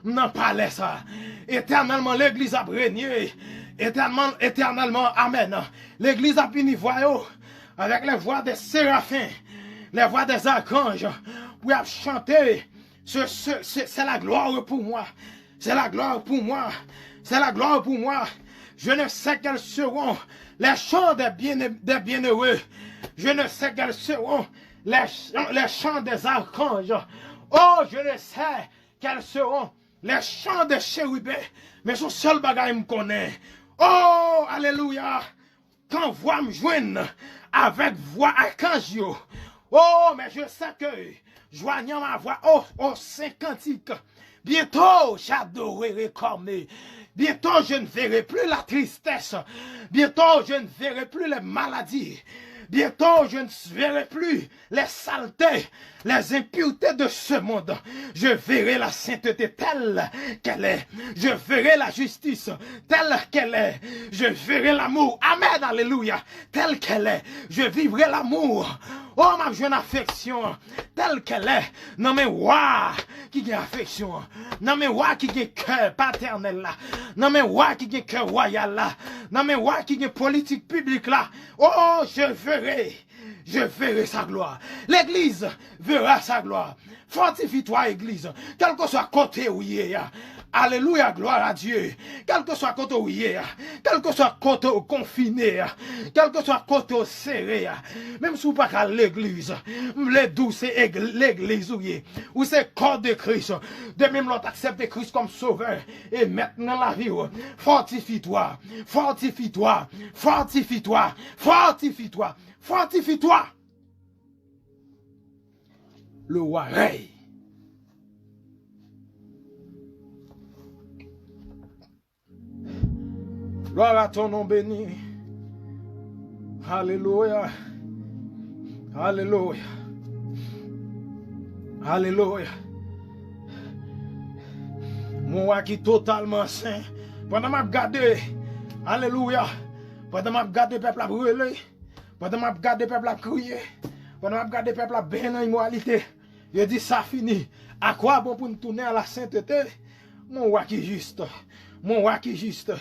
n'en parlez ça. Éternellement, l'église a régné. Éternellement, amen. L'église a fini voyou avec les voix des séraphins, les voix des archanges, pour chanter. C'est la gloire pour moi. C'est la gloire pour moi. C'est la gloire pour moi. Je ne sais quels seront les chants des bienheureux. Je ne sais quels seront les chants des archanges. Oh, je ne sais quels seront les chants des chérubins. Mais son seul bagage me connaît. Oh, alléluia. Quand voix me joigne avec voix archangio. Oh, mais je sais que joignant ma voix au saint cantique. Bientôt, j'adorerai comme Bientôt, je ne verrai plus la tristesse. Bientôt, je ne verrai plus les maladies. Bientôt, je ne verrai plus les saletés, les impuretés de ce monde. Je verrai la sainteté telle qu'elle est. Je verrai la justice telle qu'elle est. Je verrai l'amour, amen, alléluia, tel qu'elle est. Je vivrai l'amour. Oh, ma jeune affection, telle qu'elle est. Non, mais ouah, qui a affection. Non, mais ouah, qui a cœur paternel là. Non, mais ouah, qui a cœur royal là. Non, mais ouah, qui a politique publique là. Oh, je verrai sa gloire. L'église verra sa gloire. Fortifie-toi, église, quel que soit côté où il est. Alléluia, gloire à Dieu. Quel que soit côté où il est, quel que soit côté confiné, quel que soit côté serré, même si vous pas à l'église, les douces c'est l'église où c'est corps de Christ. De même l'autre accepte Christ comme sauveur et maintenant la vie. Fortifie-toi, fortifie-toi, fortifie-toi, fortifie-toi, fortifie-toi. Le roi règne. Gloire à ton nom béni. Alléluia. Alléluia. Alléluia. Mon roi qui est totalement saint. Pendant que je regarde, alléluia. Pendant que je regarde le peuple à brûler. Pendant que je regarde le peuple à crier. Pendant que je regarde le peuple à bénir dans l'immoralité. Je dis ça fini. À quoi bon pour nous tourner à la sainteté? Mon roi qui est juste. Mon roi qui est juste.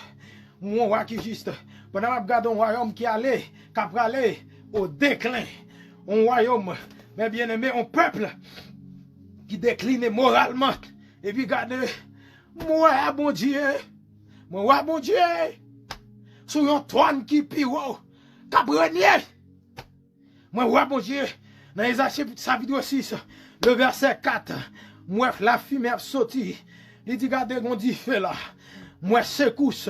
Mon roi qui est juste. Pendant que je regarde un royaume qui allait au déclin. Un royaume, mes bien-aimés, un peuple qui décline moralement. Et puis regardez, moi, bon Dieu, moi, bon Dieu, sur un trône qui piro, cabrenier. Moi, bon Dieu, dans les chapitre sa vidéo 6, le verset 4, moi, la fumée a sauté. Il dit, regardez, on dit fait là. Moi, secousse.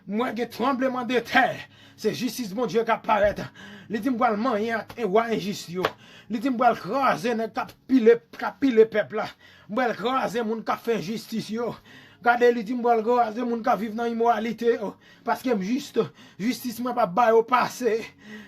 Moi, j'ai tremblement de terre. C'est justice, mon Dieu, qui apparaît. Il dit, moi, le et roi injuste. Il dit, moi, craser, le peuple là. Moi, craser, mon qui fait injustice. Regardez, il dit, moi, craser, mon qui vivent dans l'immoralité. Parce que juste, justice, moi, pas bail au passé.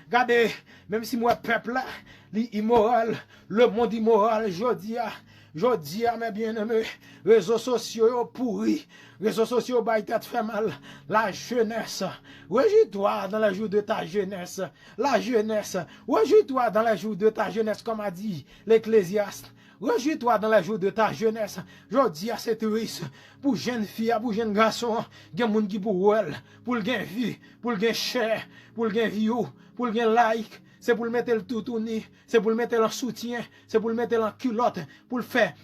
Regardez, même si moi, peuple là, l'immoral, le monde immoral, je dis à mes bien-aimés, réseaux sociaux pourris, réseaux sociaux tête fait mal, la jeunesse, réjouis-toi dans les jours de ta jeunesse, la jeunesse, réjouis-toi dans les jours de ta jeunesse, comme a dit l'Ecclésiaste. Réjouis-toi dans les jours de ta jeunesse. Je dis à cette triste pour jeune fille, pour jeune garçon, il y a des gens qui pour elle, pour le gain vie, pour le gain cher, pour le gain view, pour le gain like. C'est pour le mettre le tout tourné, c'est pour le mettre en soutien, c'est pour le mettre en culotte, pour le faire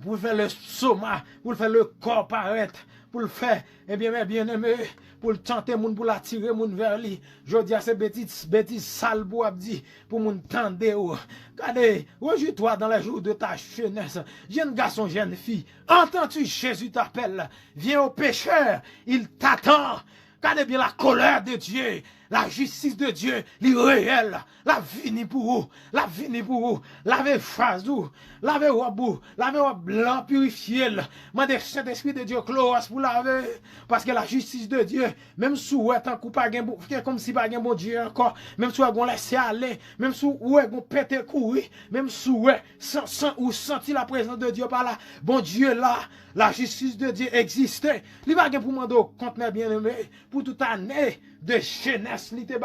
le soma, pour le faire le corps paraître, pour le faire, eh bien, mes bien-aimés, pour le tenter, pour l'attirer vers lui. Je dis à ces bêtises sales pour mon tendre. Regardez, réjouis-toi dans les jours de ta jeunesse. Jeune garçon, jeune fille, entends-tu Jésus t'appelle, viens au pécheur, il t'attend. Regardez bien la colère de Dieu, la justice de Dieu, l'irréel, la vie pour vous, la vie pour vous, lavez phasou, lavez robou, lavez blanc purifié, mandez Saint-Esprit de Dieu, chloros pour laver, parce que la justice de Dieu, même si vous êtes en coup, comme si pas un bon Dieu encore, même si vous laissé aller, même si vous avez pété courir, même si vous senti la présence de Dieu par là, bon Dieu là, la justice de Dieu existait. Il va pour demander compte mes bien-aimés pour toute année de jeunesse, il était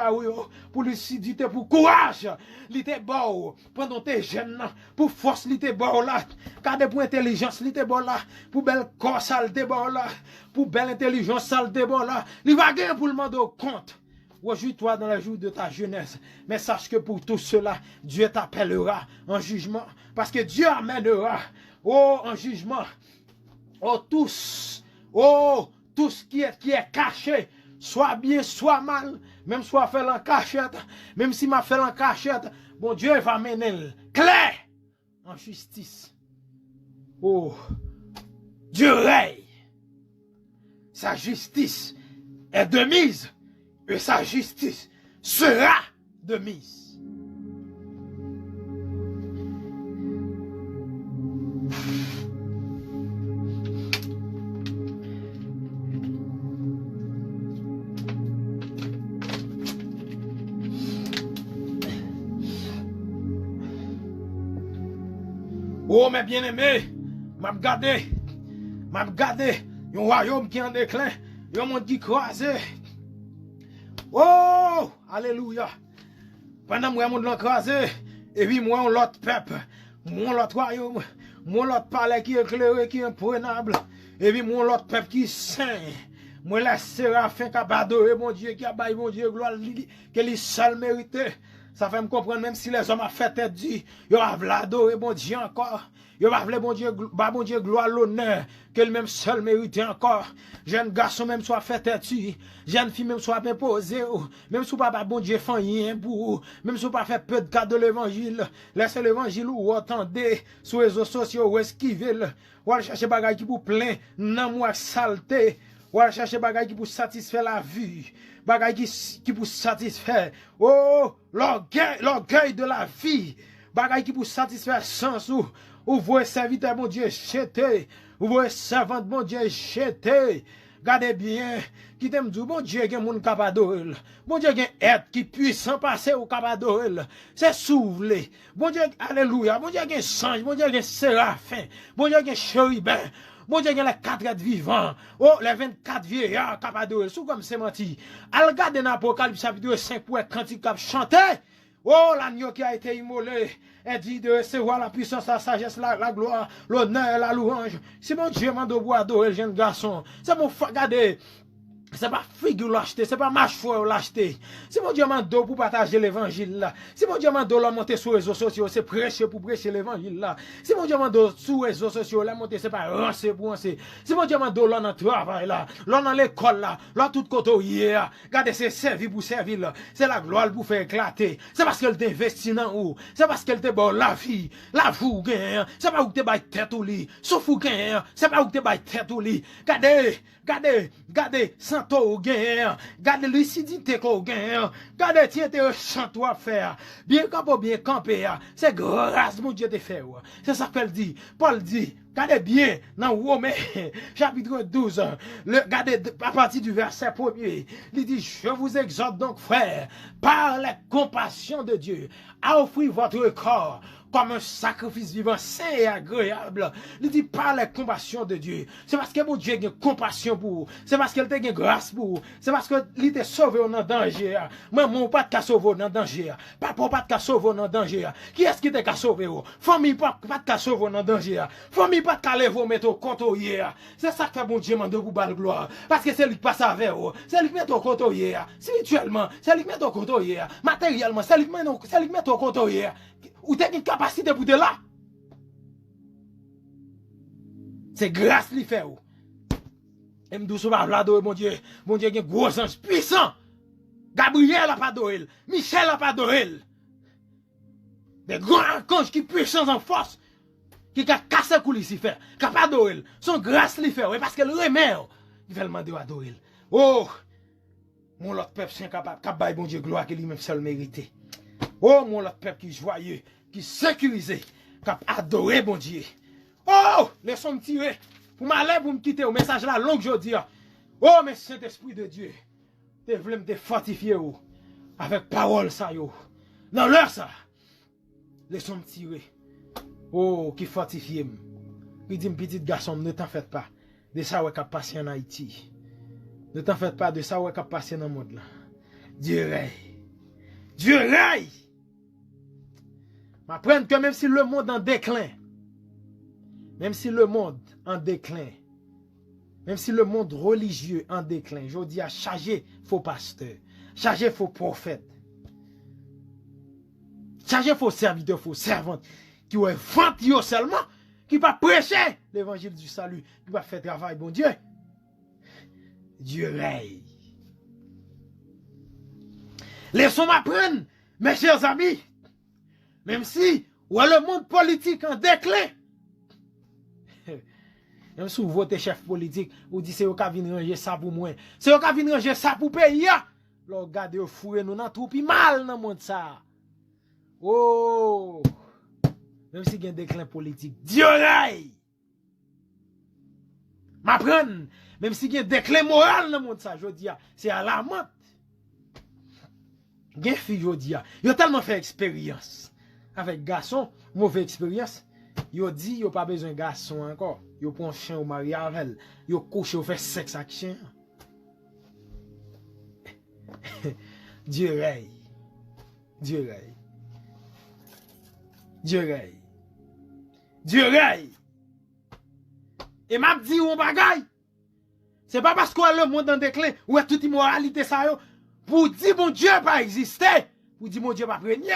pour lucidité, pour courage, il était bon pendant tes jeunes, pour force, il était bon là, car pour intelligence, il était bon là, pour belle corps, ça il était bon là, pour belle intelligence, ça il était bon là, il va pour le demander compte. Réjouis-toi dans les jours de ta jeunesse, mais sache que pour tout cela, Dieu t'appellera en jugement, parce que Dieu amènera, en jugement, tout ce qui est caché, soit bien, soit mal, même soit fait en cachette, même si m'a fait en cachette, bon Dieu va mener clair en justice. Oh, Dieu règne. Sa justice est de mise et sa justice sera de mise. Oh, mes bien-aimés, m'a regardé, un royaume qui est en déclin, un monde qui croise. Oh, alléluia. Pendant moi, monde l'encrasé, et puis moi, on l'autre peuple, moi, l'autre royaume, moi, l'autre palais qui est éclairé, qui est imprenable, et puis moi, l'autre peuple qui est saint. Moi, la séraphin qui a adoré mon Dieu, qui a baillé mon Dieu, gloire, que les seuls mérités. Ça fait me comprendre, même si les hommes ont fait tête dit, ils ont adoré mon Dieu encore. Ils ont mon Dieu, gloire, l'honneur, que le même seul mérite encore. Jeune garçon, même soit fait tête dit, jeune fille, même soit imposé, même si pas bon Dieu fait rien pour, même si pas fait peu de cas de l'évangile, laissez l'évangile ou attendez, sur les réseaux sociaux, ou esquivez, ou allez chercher bagay qui vous plaît, non moi saleté. Ou aller chercher bagay qui pour satisfaire la vie. Bagay qui pour satisfaire. Oh, l'orgueil de la vie. Bagay qui pour satisfaire le sens ou voyez serviteur mon Dieu jeté. Ou voyez servante mon Dieu jeté. Gardez bien. Qui t'aime dire, bon Dieu, il y a un monde capable d'adorer. Bon Dieu, il y a un être qui puissant passer au capable d'adorer. C'est soufflé. Bon Dieu, alléluia. Bon Dieu, il y a un singe. Bon Dieu, il y a un séraphin. Bon Dieu, il y a un chérubin. Bon Dieu, il y a les 4 êtres vivants. Oh, les 24 vieillards capables de sous comme c'est menti. Al regarde dans l'Apocalypse chapitre 5 pour être cantique cap chanter. Oh, l'agneau qui a été immolé est dit de recevoir la puissance, la sagesse, la gloire, l'honneur, la louange. C'est mon Dieu, m'a de adorer le jeune garçon. C'est mon regardez. C'est pas figure l'acheter, c'est pas mâchoire l'acheter. C'est mon Dieu mando pour partager l'évangile là. C'est mon Dieu mando la monter sur les réseaux sociaux, c'est prêcher pour prêcher l'évangile là. C'est mon Dieu mando sur les réseaux sociaux, la monter c'est pas rancer pour rancer. C'est mon Dieu mando là dans le travail là, là dans l'école là, là tout côté hier. Regardez c'est servir pour servir là. C'est la gloire pour faire éclater. C'est parce qu'elle t'investit dans où. C'est parce qu'elle te bon la vie, la fou gain. C'est pas où te baille tête au lit. Sauf ou gain, c'est pas où te baille tête au lit. Regardez, santo au gain, regardez lucidité qu'on gain, regardez tiens te chanto à faire, bien camper, c'est grâce mon Dieu te fait. C'est ça qu'elle dit. Paul dit, regardez bien dans Romains chapitre 12, regardez à partir du verset 1er, il dit, je vous exhorte donc frères, par la compassion de Dieu, à offrir votre corps comme un sacrifice vivant, saint et agréable. Il dit par la compassion de Dieu. C'est parce que mon Dieu a compassion pour vous. C'est parce qu'il a grâce pour vous. C'est parce qu'il t'a sauvé dans le danger. Maman, pas de sauvé dans le danger. Papa, pas de sauvé dans le danger. Qui est-ce qui t'a sauvé? Famille, pas de sauvé dans le danger. Famille, pas de lever mettre au compte hier. C'est ça que mon Dieu m'a donné pour la gloire. Parce que c'est lui qui passe avec vous. C'est lui qui met au compte hier. Spirituellement, c'est lui qui met au compte hier. Matériellement, c'est lui qui met au compte hier. Ou t'as une capacité pour te là. C'est grâce li fait ou. Et m'dou sou pas l'adorer mon Dieu. Mon Dieu gen gros ange puissant. Gabriel a pas adoré. Michel a pas adoré. Des grands archanges qui puissants en force. Qui a cassé coulis si fait. Qui a pas adoré. Son grâce li fait ou. Parce que le remet. Il va demander adorer. Oh. Mon l'autre peuple c'est capable. Capable bon Dieu gloire que lui même seul mérité. Oh, mon l'autre peuple qui est joyeux, qui est sécurisé, qui a adoré bon Dieu. Oh, laissons me tirer. Pour m'aller, pour me quitter au message là, long je dis. Oh, mais Saint-Esprit de Dieu, tu voulais me fortifier avec parole ça yo. Dans l'heure ça, laissons me tirer. Oh, qui fortifie. Il dit, petit garçon, ne t'en faites pas de ça qui a passé en Haïti. Ne t'en faites pas de ça qui a passé dans le monde là. Dieu règne. Dieu règne. M'apprendre que même si le monde en déclin, même si le monde en déclin, même si le monde religieux en déclin, je dis à charger faux pasteurs, charger faux prophètes, charger faux serviteurs, faux servantes, qui ont vanté seulement, qui va prêcher l'évangile du salut, qui va faire travail, bon Dieu. Dieu règne. Laissons m'apprendre, mes chers amis, même si le monde politique en déclin, même si vous votez chef politique, vous dites c'est eux qui viennent ranger ça pour moi, c'est eux qui viennent ranger ça pour pays. Regardez, vous fouillez nous dans tout, puis mal dans le monde ça. Oh, même si il y a un déclin politique, Dieu règne. M'apprendre, même si il y a un déclin moral dans le monde ça, je dis, c'est alarmant. Gen fi jodi a, yo tellement fait expérience avec garçon, mauvaise expérience, Yo dit yo pas besoin de garçon encore. Yo prend chien au mari avec. Yo couche ou fait sexe avec chien. Dieu règne. Dieu règne. Dieu règne. Dieu règne. Et m'a dit on bagaille. C'est pas parce qu'on a le monde en déclin ou est toute immoralité ça yo pour dire mon Dieu pas exister, pour dire mon Dieu pas régner.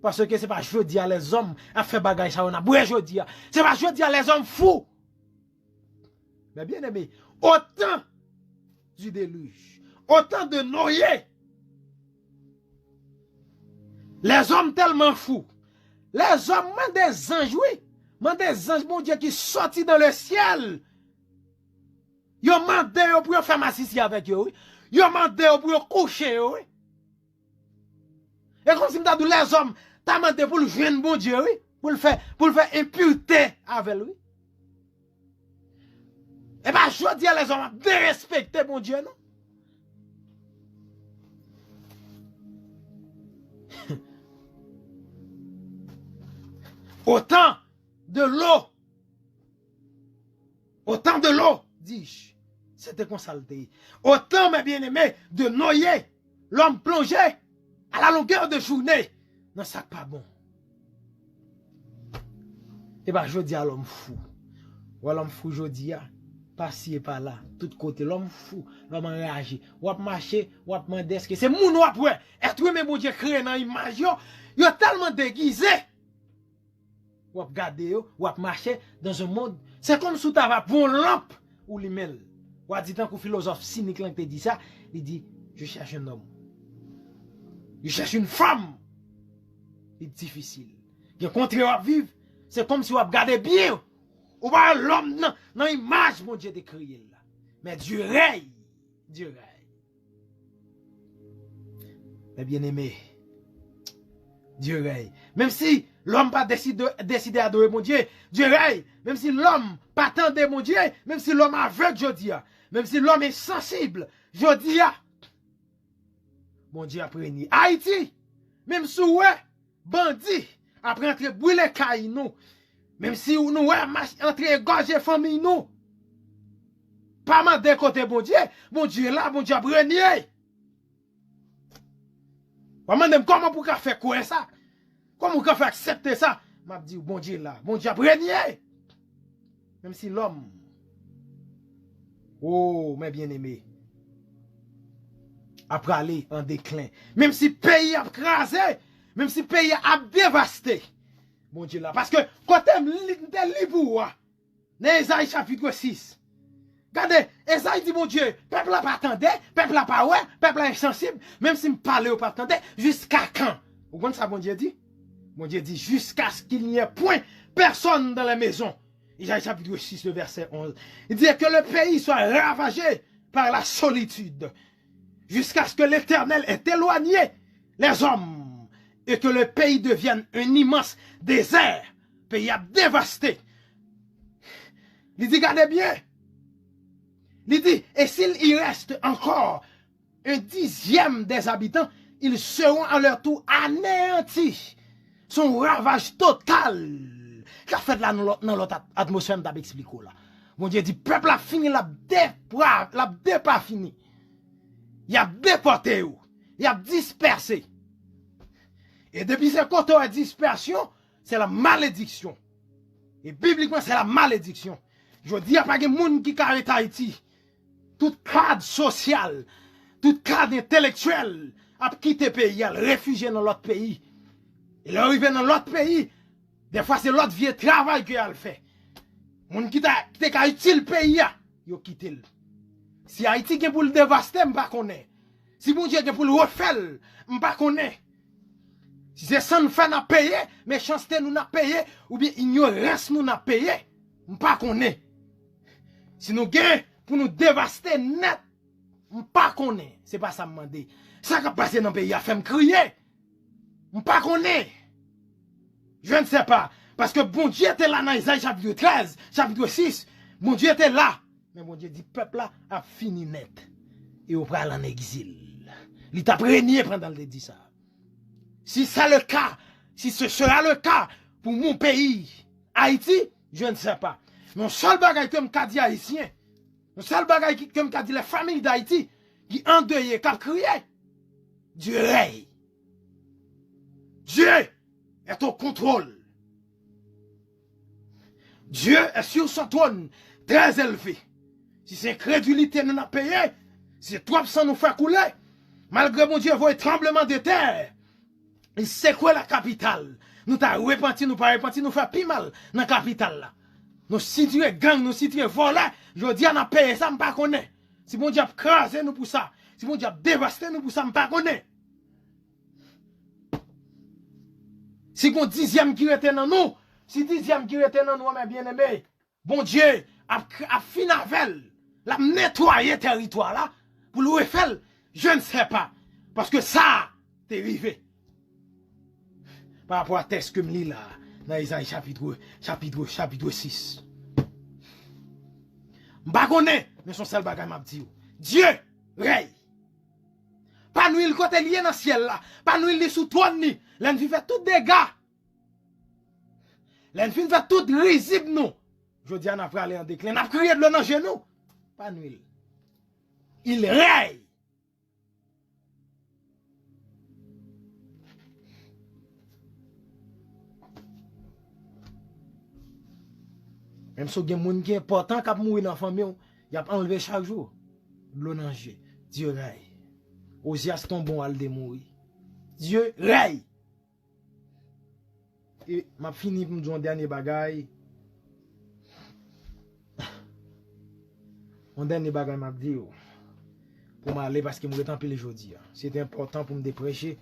Parce que c'est pas jeudi à les hommes à faire bagaille ça on a boué jeudi. C'est pas jeudi à les hommes fous. Mais bien aimé, autant du déluge, autant de noyés. Les hommes tellement fous. Les hommes, des anges, oui. Des anges, mon Dieu, qui sortent dans le ciel. Yo mandé pour faire massissi avec eux, oui. Yo mandé pour coucher, oui. Et comme si m'ta dit les hommes, t'as mandé pour le joindre bon Dieu, oui. Pour le faire imputer avec lui. Et bien, je dis à les hommes de respecter mon Dieu, non? Autant de l'eau, dis-je, c'était consalté. Autant, mes bien-aimés, de noyer, l'homme plongé à la longueur de journée, non, ça pas bon. Et bien, je dis à l'homme fou. Ou l'homme fou, je dis, pas-ci et pas là, tout côté, l'homme fou, l'homme enragé, ou marcher, ou demander, est-ce que c'est mon ou après, être humain, mon Dieu, créé dans l'image, yo tellement déguisé. Ou regarder, ou marcher dans un monde, c'est comme si tu avais pour une lampe ou l'email. Ou dit tant qu'un philosophe cynique qui te dit ça, il dit, je cherche un homme. Je cherche une femme. C'est difficile. Le contraire à vivre, c'est comme si vous regardez bien. Ou pas l'homme dans l'image, mon Dieu, de créé là. Mais Dieu règne. Dieu règne. Mais bien aimé, Dieu règne. Même si l'homme pas décidé d'adorer mon Dieu, Dieu règne. Même si l'homme pas attendait mon Dieu, même si l'homme aveugle, je dis, même si l'homme est sensible, je dis, mon Dieu a prégné. Haïti, même si ouais, bandit, après entrer brûler caille nous, même si nous ouais, entrer égorger famille nous, pas mal de côté mon Dieu là, mon Dieu a prégné. Comment pour faire quoi ça? Comment pour faire accepter ça? M'a dit, bon Dieu là, bon Dieu a régné. Même si l'homme, oh, mes bien-aimés, après aller en déclin, même si le pays a crasé, même si le pays a dévasté, bon Dieu là, parce que quand t'es libre, dans Esaïe chapitre 6, regardez, Esaïe dit, mon Dieu, peuple n'a pas attendu, peuple n'a pas ouais, peuple est insensible, même si me parle ou pas attendez, jusqu'à quand? Vous comprenez ça, bon Dieu dit? Mon Dieu dit, jusqu'à ce qu'il n'y ait point personne dans la maison. Isaïe chapitre 6, le verset 11. Il dit que le pays soit ravagé par la solitude, jusqu'à ce que l'Éternel ait éloigné les hommes, et que le pays devienne un immense désert, pays à dévasté. Il dit, regardez bien. Il dit, et s'il y reste encore un dixième des habitants, ils seront à leur tour anéantis. Son ravage total. Qu'a fait là dans l'autre atmosphère m't'a expliqué là. Mon Dieu dit, peuple a fini, la dépa fini. Il a déporté ou. Il a dispersé. Et depuis ce côté de dispersion, c'est la malédiction. Et bibliquement, c'est la malédiction. Je dis, il n'y a pas de monde qui carré Haïti. Tout cadre social, tout cadre intellectuel a quitté le pays, a réfugié dans l'autre pays. Il est arrivé dans l'autre pays, des fois c'est l'autre vieux travail qu'il a fait. Moun qui t'a quitté le pays, il a quitté. Si Haïti est pour le dévaster, je ne connais pas. Si mon Dieu est pour le refaire, je ne connais pas. Si c'est ça nous fait nous payer, méchanceté nous n'a payé, ou bien ignorance nous n'a payé, je ne connais pas. Si nous gagnons pour nous dévaster net, je ne connais pas. Ce n'est pas ça que je demande. Ça qui a passé dans le pays a fait me crier. Je ne connais pas. Je ne sais pas. Parce que bon Dieu était là dans Isaïe chapitre 13, chapitre 6. Bon Dieu était là. Mais bon Dieu dit, peuple là a fini net. Et au pral en exil. Il t'a prégné pendant le dit ça. Si c'est le cas, si ce sera le cas, pour mon pays, Haïti, je ne sais pas. Mais un seul bagage que me dit haïtien, un seul bagage que me dit les familles d'Haïti, qui endeuillent, qui crient, Dieu règne. Dieu est au contrôle. Dieu est sur son trône, très élevé. Si c'est incrédulité nous n'a payé, si c'est trop sans nous faire couler, malgré mon Dieu, voit un tremblement de terre. Et c'est quoi la capitale? Nous t'avons repenti, nous pas repenti, nous fait plus mal dans la capitale là. Nous situons gang, nous situons volés. Je dis, on a payé ça, je ne pas connaître. Si mon Dieu a crasé nous pour ça, si mon Dieu a dévasté nous pour ça, je ne pas connaître. Si on dixième qui était dans nous, si dixième qui était dans nous, mes bien-aimés, bon Dieu a fini avec, l'a nettoyé le territoire là, pour le refaire, je ne sais pas. Parce que ça, t'es arrivé. Par rapport à texte que je lis là, dans Isaïe chapitre 6. Je ne connais pas, mais son seul bagage m'a dit, Dieu règne. Pas nous il côté lié dans le ciel là, pas nous il sous trône ni, l'ennemi fait tout dégâts. L'ennemi fait tout risible nous. Je dis on a aller en déclin, on a crié de l'eau dans genou. Pas nous il règne. Même si il y a des gens qui sont importants qui mourir dans la famille, il a enlevé chaque jour. L'eau dans Dieu règne. Osias ton bon al de mourir. Dieu règne. Et m'a fini pour me dire un dernier bagage. Un dernier bagage m'a dit pour m'aller parce que je me temps les aujourd'hui. C'était important pour me déprêcher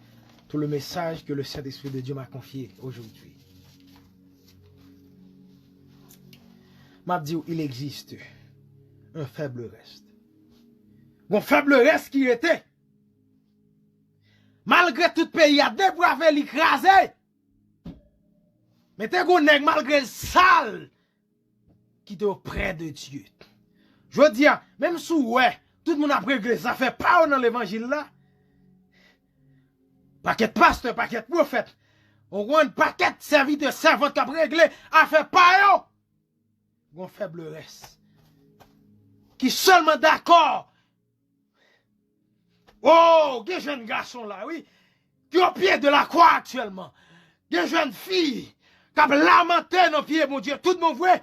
tout le message que le Saint-Esprit de Dieu m'a confié aujourd'hui. M'a dit il existe un faible reste. Mon faible reste qui était. Malgré tout pays a débravé l'écrasé. Mais t'es un nègre malgré le sale qui est auprès de Dieu. Je veux dire, même si ouais, tout le monde a réglé ça fait pas dans l'évangile là. Paquet pasteur, paquet prophète, on voit un paquet serviteur, servante qui a réglé a fait pas yo. Bon faible reste. Qui seulement d'accord. Oh, des jeunes garçons là, oui, qui au pied de la croix actuellement. Des jeunes filles qui ont lamenté nos pieds, mon Dieu, tout le monde voit.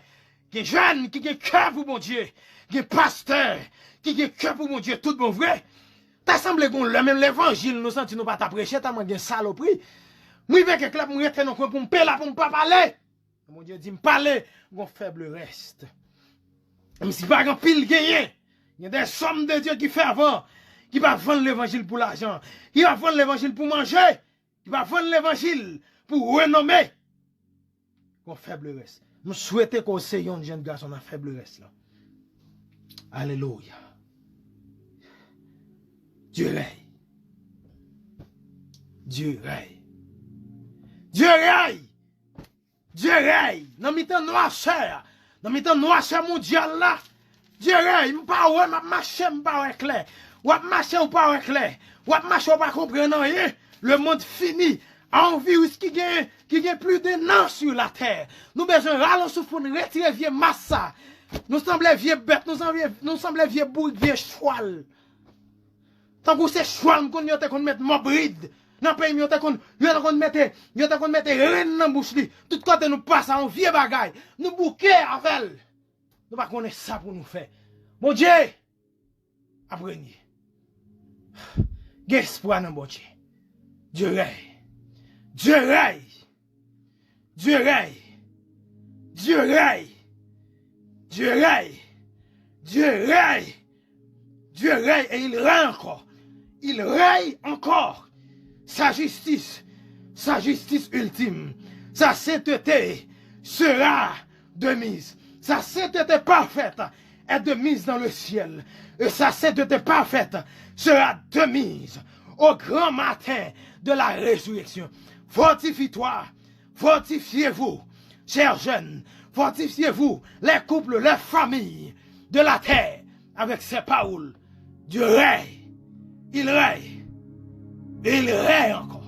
Des jeunes qui ont cœur pour mon Dieu. Des pasteurs qui ont cœur pour mon Dieu, tout le monde voit. T'as semblé qu'on le même l'évangile, nous sentons nous pas t'apprécier, t'as manqué saloperie. Moi, je vais que là pour me rester dans le coin pour me payer là, pour me pas parler. Mon Dieu dit me parler, mon faible reste. Même si pas grand pile gagné, il y a des sommes de Dieu qui fait avant. Qui va vendre l'évangile pour l'argent, qui va vendre l'évangile pour manger, qui va vendre l'évangile pour renommer. Qu'on faible reste. Nous souhaitons qu'on ait un jeune garçon dans faible reste là. Alléluia. Dieu règne. Dieu règne. Dieu règne. Dieu règne. Dans le temps noirceur, dans le temps noirceur mondial là, Dieu règne. Je ne pas ouais, ma marche, je ne pas clair. Ou marcher ou pas clair, ou marcher ou pas comprendre rien, le monde fini. En virus qui gagne plus de noms sur la terre. Nous besoin ralentir pour nous retirer vieux massa. Nous semblons vieux bêtes, nous semblons vieux bourg, vieux cheval. Tant que c'est cheval, qu'on y a qu'on mettre mobride. Dans le pays, y a qu'on mettre reine dans la bouche. Tout côté nous passe en vieux bagaille. Nous bouquer avec. Nous pas connaître ça pour nous faire. Mon Dieu, apprenez. Espoir dans bon Dieu. Dieu règne. Dieu règne. Dieu règne. Dieu règne. Dieu règne. Dieu règne. Dieu règne et il règne encore. Il règne encore. Sa justice ultime, sa sainteté sera de mise. Sa sainteté parfaite est de mise dans le ciel. Et sa sainteté parfaite sera de mise au grand matin de la résurrection. Fortifie-toi, fortifiez-vous, chers jeunes, fortifiez-vous, les couples, les familles de la terre, avec ces paroles. Dieu règne, il règne, et il règne encore.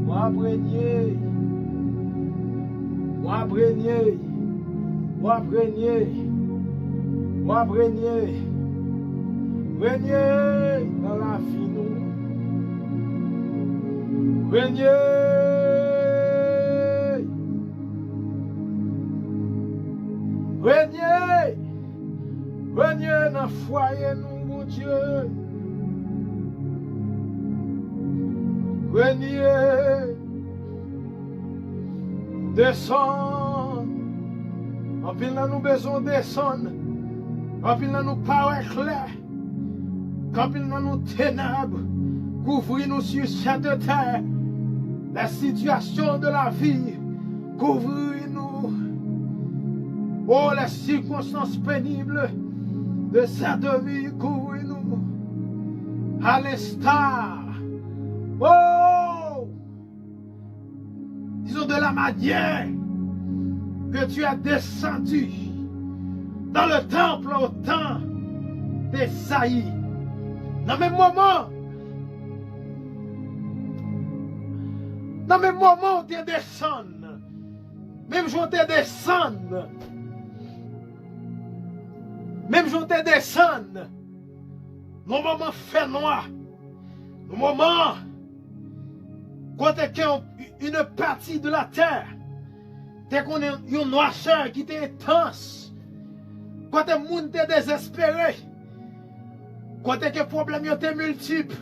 Wap régner. Wap régner. Wap régner. Wap régner. Régner dans la vie nous. Régner. Régner. Régner dans le foyer nous, mon Dieu. Régner. Descendre. En pile là nous besoin descendre. En pile là nous paraît clair. En pile là nous ténèbres. Couvrir nous sur cette terre. La situation de la vie. Couvrir nous. Oh, les circonstances pénibles de cette vie. Couvrir nous. À l'instar. Oh! Disons de la manière que tu as descendu dans le temple au temps d'Esaïe. Dans le même moment où tu descends, même jour tu descends, nos moments fait noir, nos moments quand une partie de la terre, t'es qu'on est une noirceur qui t'est intense, quand le monde t'est désespéré, quand t'es que problème t'es multiple,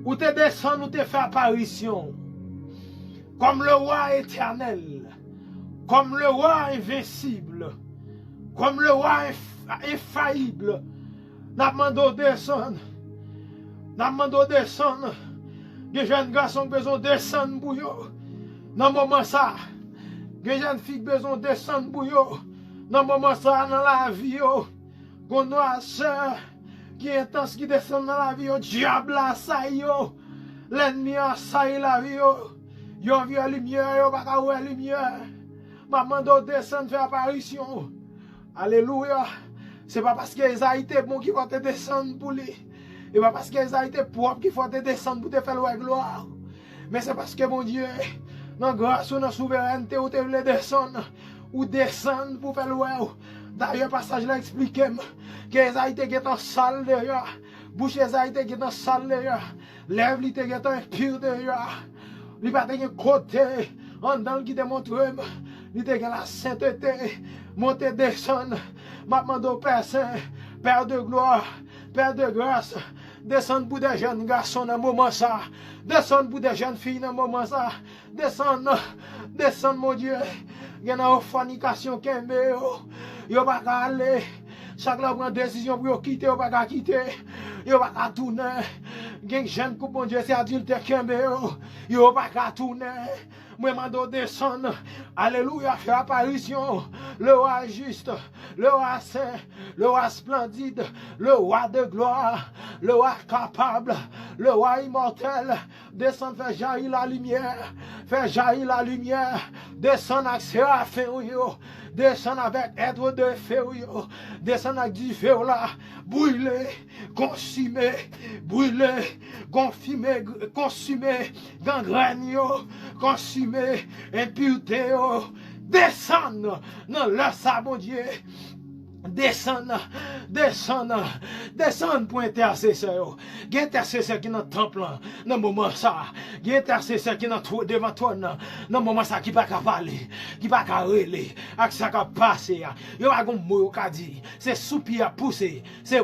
ou t'es descendu ou t'es fait apparition, comme le roi éternel, comme le roi invincible, comme le roi infaillible, n'a demandé descendre, les jeunes garçons ont besoin de descendre pour eux. Dans le moment ça, les jeunes filles ont besoin de descendre pour eux. Dans le moment ça, dans la vie, qu'on noir sœur qui est intense qui descend dans la vie, diable assaille, l'ennemi assaille la vie, yon vu la lumière, yon pas voir la lumière. Maman doit descendre faire apparition. Alléluia. C'est pas parce que Esaïe était bon qu'il va te descendre pour lui. Et pas parce que Esaïe était propre qu'il faut te descendre pour te faire la gloire. Mais c'est parce que mon Dieu, dans grâce ou dans souveraineté, où tu veux descendre, ou descendre pour faire le D'ailleurs, passage là explique que Esaïe était en salle déjà. Bouche Esaïe était en salle déjà. Lèvres était en impur déjà. Il n'y a pas de côté, en dans qui te montre, il était la sainteté, monter, descendre. Maintenant, Père Saint, Père de gloire, Père de grâce, descendre pour des jeunes garçons dans le moment ça, descendre pour des jeunes filles dans le moment ça, descendre, mon Dieu. Il y a une fornication qui est il n'y a pas qu'à aller. Chaque fois prend décision pour quitter, il n'y a pas qu'à quitter. Il n'y a pas qu'à tourner. Il y a une jeune couple, mon Dieu, c'est adulte qui est il n'y a pas qu'à tourner. Moi, je descendre. Alléluia, fait apparition. Le roi juste, le roi saint, le roi splendide, le roi de gloire, le roi capable, le roi immortel. Descendre, faire jaillir la lumière. Faire jaillir la lumière. Descendre avec Séraphin, descendre avec être de feu, descendre avec du feu là, brûler, consumer, consumer, gangrène, consumer, impureté, descendre dans le sabot Dieu. Descendre pour intercesseur. Il y a intercesseur qui est dans le temple, dans le moment ça. Il y a intercesseur qui est devant toi, dans le moment ça, qui ne peut pas parler, qui ne peut pas relayer, avec ça qui a passé. Il y a un mot qui a dit, c'est soupir à pousser, c'est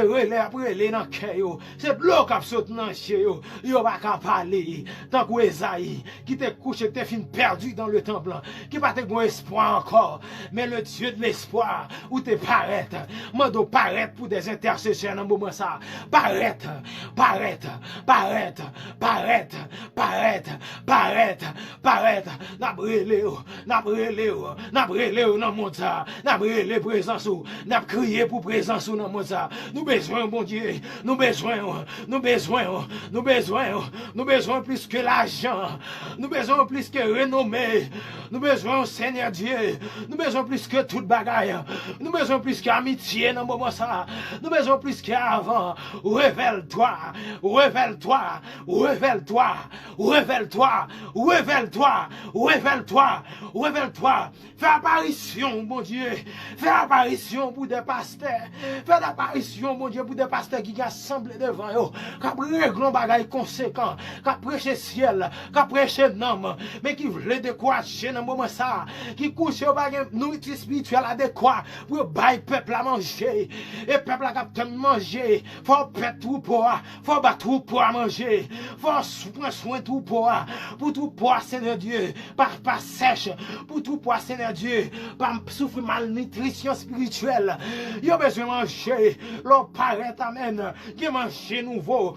relais après relais dans le cœur, c'est bloc à sauter dans le cœur. Il n'y a pas parler, tant que Esaïe, qui t'est couché, qui t'est fin perdu dans le temple, qui n'a pas de espoir encore, mais le Dieu de l'espoir. Ou te paraître, mando paraître pour des intercesseurs dans le moment ça. Paraître, n'a brûlé dans le monde ça, n'a brûlé présence ou, n'a crié pour présence ou dans le monde ça. Nous besoin, bon Dieu, nous besoin plus que l'argent, nous besoin plus que renommée, nous besoin, Seigneur Dieu, nous besoin plus que toute bagaille. bagaille. Nous besoin plus qu'amitié dans le moment ça. Nous besoin plus qu'avant. Révèle-toi, révèle-toi, révèle-toi, révèle-toi, révèle-toi, révèle-toi, révèle-toi. Fais apparition, mon Dieu. Fais apparition pour des pasteurs. Fais apparition, mon Dieu, pour des pasteurs qui assemblent devant eux. Qui règlent bagaille conséquent. Qui prêchent ciel. Qui prêchent nom. Mais qui veulent décourager dans le moment ça. Qui couchent au bagage nourriture spirituelle adéquate pour bailler peuple à manger. Et peuple a capté manger. Faut perdre tout pour. Faut battre tout pour à manger. Faut prendre soin tout pour tout pour Seigneur Dieu. Pas sèche. Pour tout pour Seigneur Dieu. Pas souffrir malnutrition spirituelle. Il a besoin de manger. L'on paraît, amen. Il manger nouveau.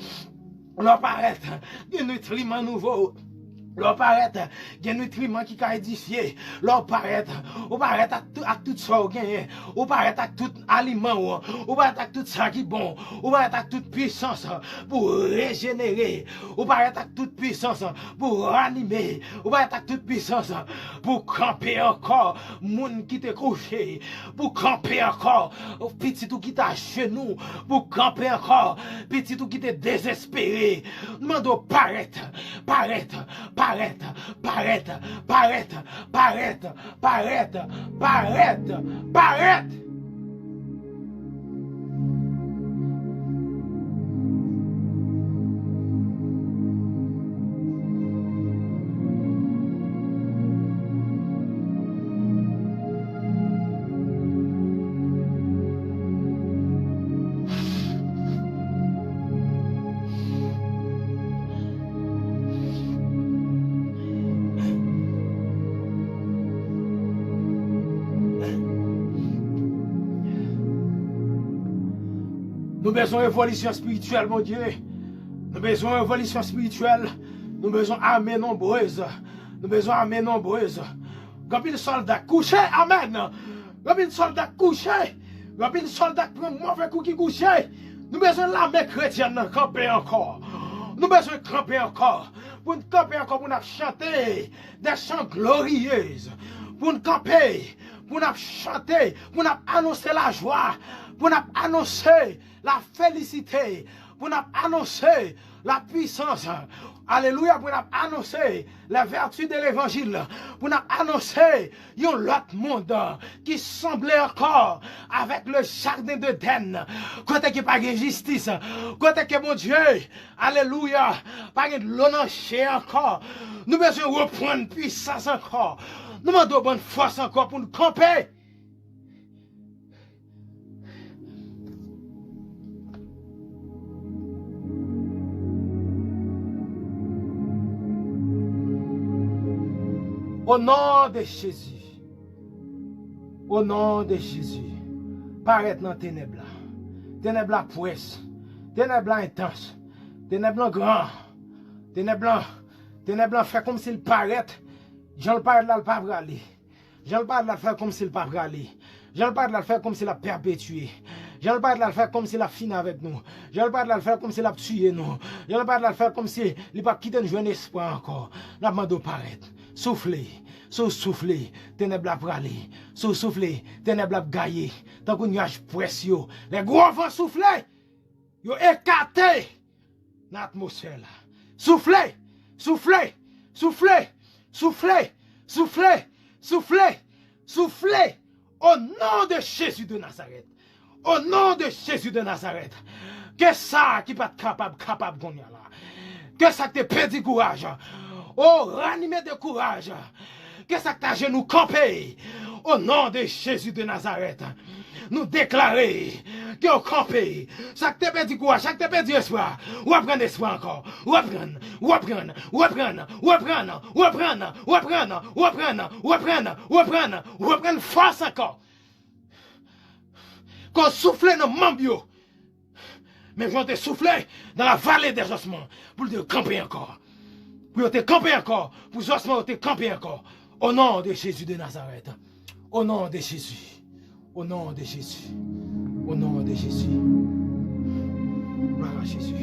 L'on paraît. Il nutriments nouveau. L'on paraît, il y a un nutriment qui a édifié. L'on paraît, on paraît à tout ça, on paraît à tout aliment, on paraît à tout ça qui est bon, on paraît à toute puissance pour régénérer, on paraît à toute puissance pour ranimer, on paraît à toute puissance pour camper encore, moun qui te couché, pour camper encore, petit tout qui t'a genou, pour camper encore, petit tout qui te désespéré. Demandons paraître, paraître, paraître, paraître, paraître, paraître, paraître, paraître, paraître. Nous besoin d'évolution spirituelle, mon Dieu. Nous besoin d'évolution spirituelle. Nous besoin d'armées nombreuses. Nous besoin d'armées nombreuses. Quand soldats couchés, amen. Quand soldats couchés. Quand soldats prennent mauvais coup qui couchés. Nous besoin de l'armée chrétienne de camper encore. Nous besoin de camper encore. Pour nous camper encore, pour nous chanter des chants glorieux. Pour nous camper, pour nous chanter, pour nous annoncer la joie, pour nous annoncer la félicité, pour nous annoncer la puissance. Alléluia, pour nous annoncer la vertu de l'évangile, pour nous annoncer un autre monde qui semblait encore avec le jardin de d'Éden, côté qui pas de justice, côté que mon Dieu, alléluia, pas de l'honneur encore. Nous besoin reprendre puissance encore. Nous demandons bonne force encore pour nous camper. Au nom de Jésus, au nom de Jésus, paraître dans ténèbres, ténèbres presse, ténèbres intense, ténèbres grand, ténèbres fait comme s'il paraît. Jean le parle là, le pas aller. Jean le parle là, faire comme s'il ne pas aller. Jean le parle là, faire comme s'il a perpétué. Jean le parle là, faire comme s'il a fini avec nous. Jean le parle là, faire comme s'il a tué nous. Jean le parle là, faire comme s'il n'a pas quitté nous un espoir encore. La main de paraître. Souffler, souffler, ténèbres pour aller. Souffler, ténèbres gailler. Tant qu'on nuage précieux. Les gros vents souffler. Ils ont écarté l'atmosphère là. Souffler, souffler, souffler. Soufflez, soufflez, soufflez, soufflez au nom de Jésus de Nazareth. Au nom de Jésus de Nazareth. Que ça qui pas capable qu'on y a là. Que ça te perdu courage. Oh, ranimé de courage. Que ça t'a genou campé. Au nom de Jésus de Nazareth. Nous déclarer que au campé, ça te perdu courage, ça te perdu espoir, reprendre espoir encore, reprendre force encore. Qu'on souffle dans membres, mais vont te souffler dans la vallée des ossements pour te camper encore, pour te camper encore, pour les ossements te camper encore, au nom de Jésus de Nazareth, au nom de Jésus. Au nom de Jésus. Au nom de Jésus. Gloire à Jésus.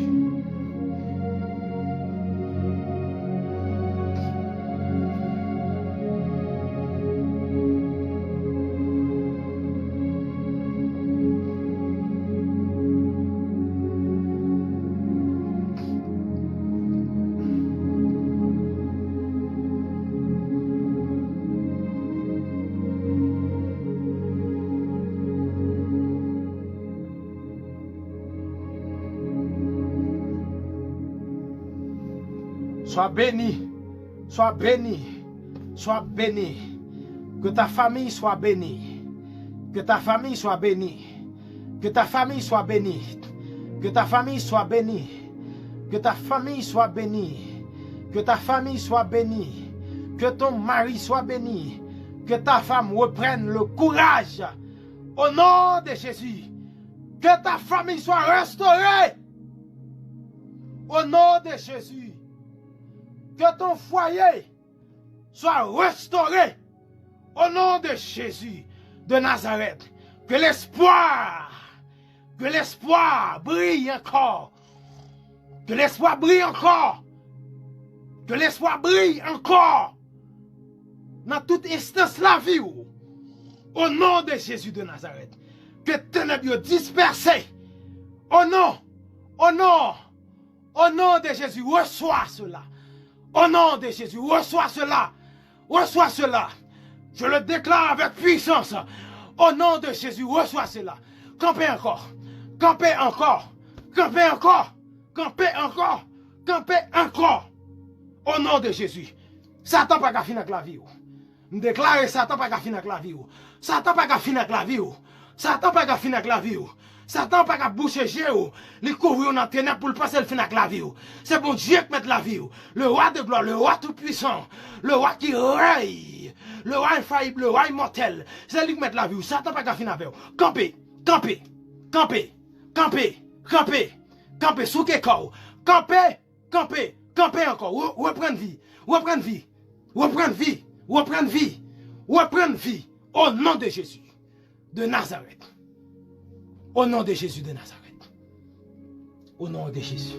Sois béni. Sois béni. Sois béni. Que ta famille soit bénie. Que ta famille soit bénie. Que ta famille soit bénie. Que ta famille soit bénie. Que ta famille soit bénie. Que ta famille soit bénie. Que ton mari soit béni. Que ta femme reprenne le courage. Au nom de Jésus. Que ta famille soit restaurée. Au nom de Jésus. Que ton foyer soit restauré. Au nom de Jésus de Nazareth. Que l'espoir brille encore. Que l'espoir brille encore. Que l'espoir brille encore. Dans toute instance la vie. Au nom de Jésus de Nazareth. Que ténèbres dispersées. Au nom de Jésus, reçois cela. Au nom de Jésus, reçois cela. Reçois cela. Je le déclare avec puissance. Au nom de Jésus, reçois cela. Campez encore. Campez encore. Campez encore. Campez encore. Campez encore. Au nom de Jésus. Satan pas qu'à finir avec la vie. Je déclare Satan pas qu'à finir avec la vie. Satan pas qu'à finir avec la vie. Satan pas qu'à finir avec la vie. Satan pas qu'à boucher Jéhu. Il couvre dans ténèbres pour le passer le fin avec la vie. C'est bon Dieu qui met la vie. Le roi de gloire, le roi tout puissant, le roi qui règne, le roi infaillible, le roi immortel. C'est lui qui met la vie. Satan pas qu'à finir avec. Campez, campez, campez, campez, campez, campez sous quel corps. Campez, campez, campez encore. Reprendre vie, reprendre vie, reprendre vie, reprendre vie, reprendre vie. Au nom de Jésus de Nazareth. Au nom de Jésus de Nazareth. Au nom de Jésus.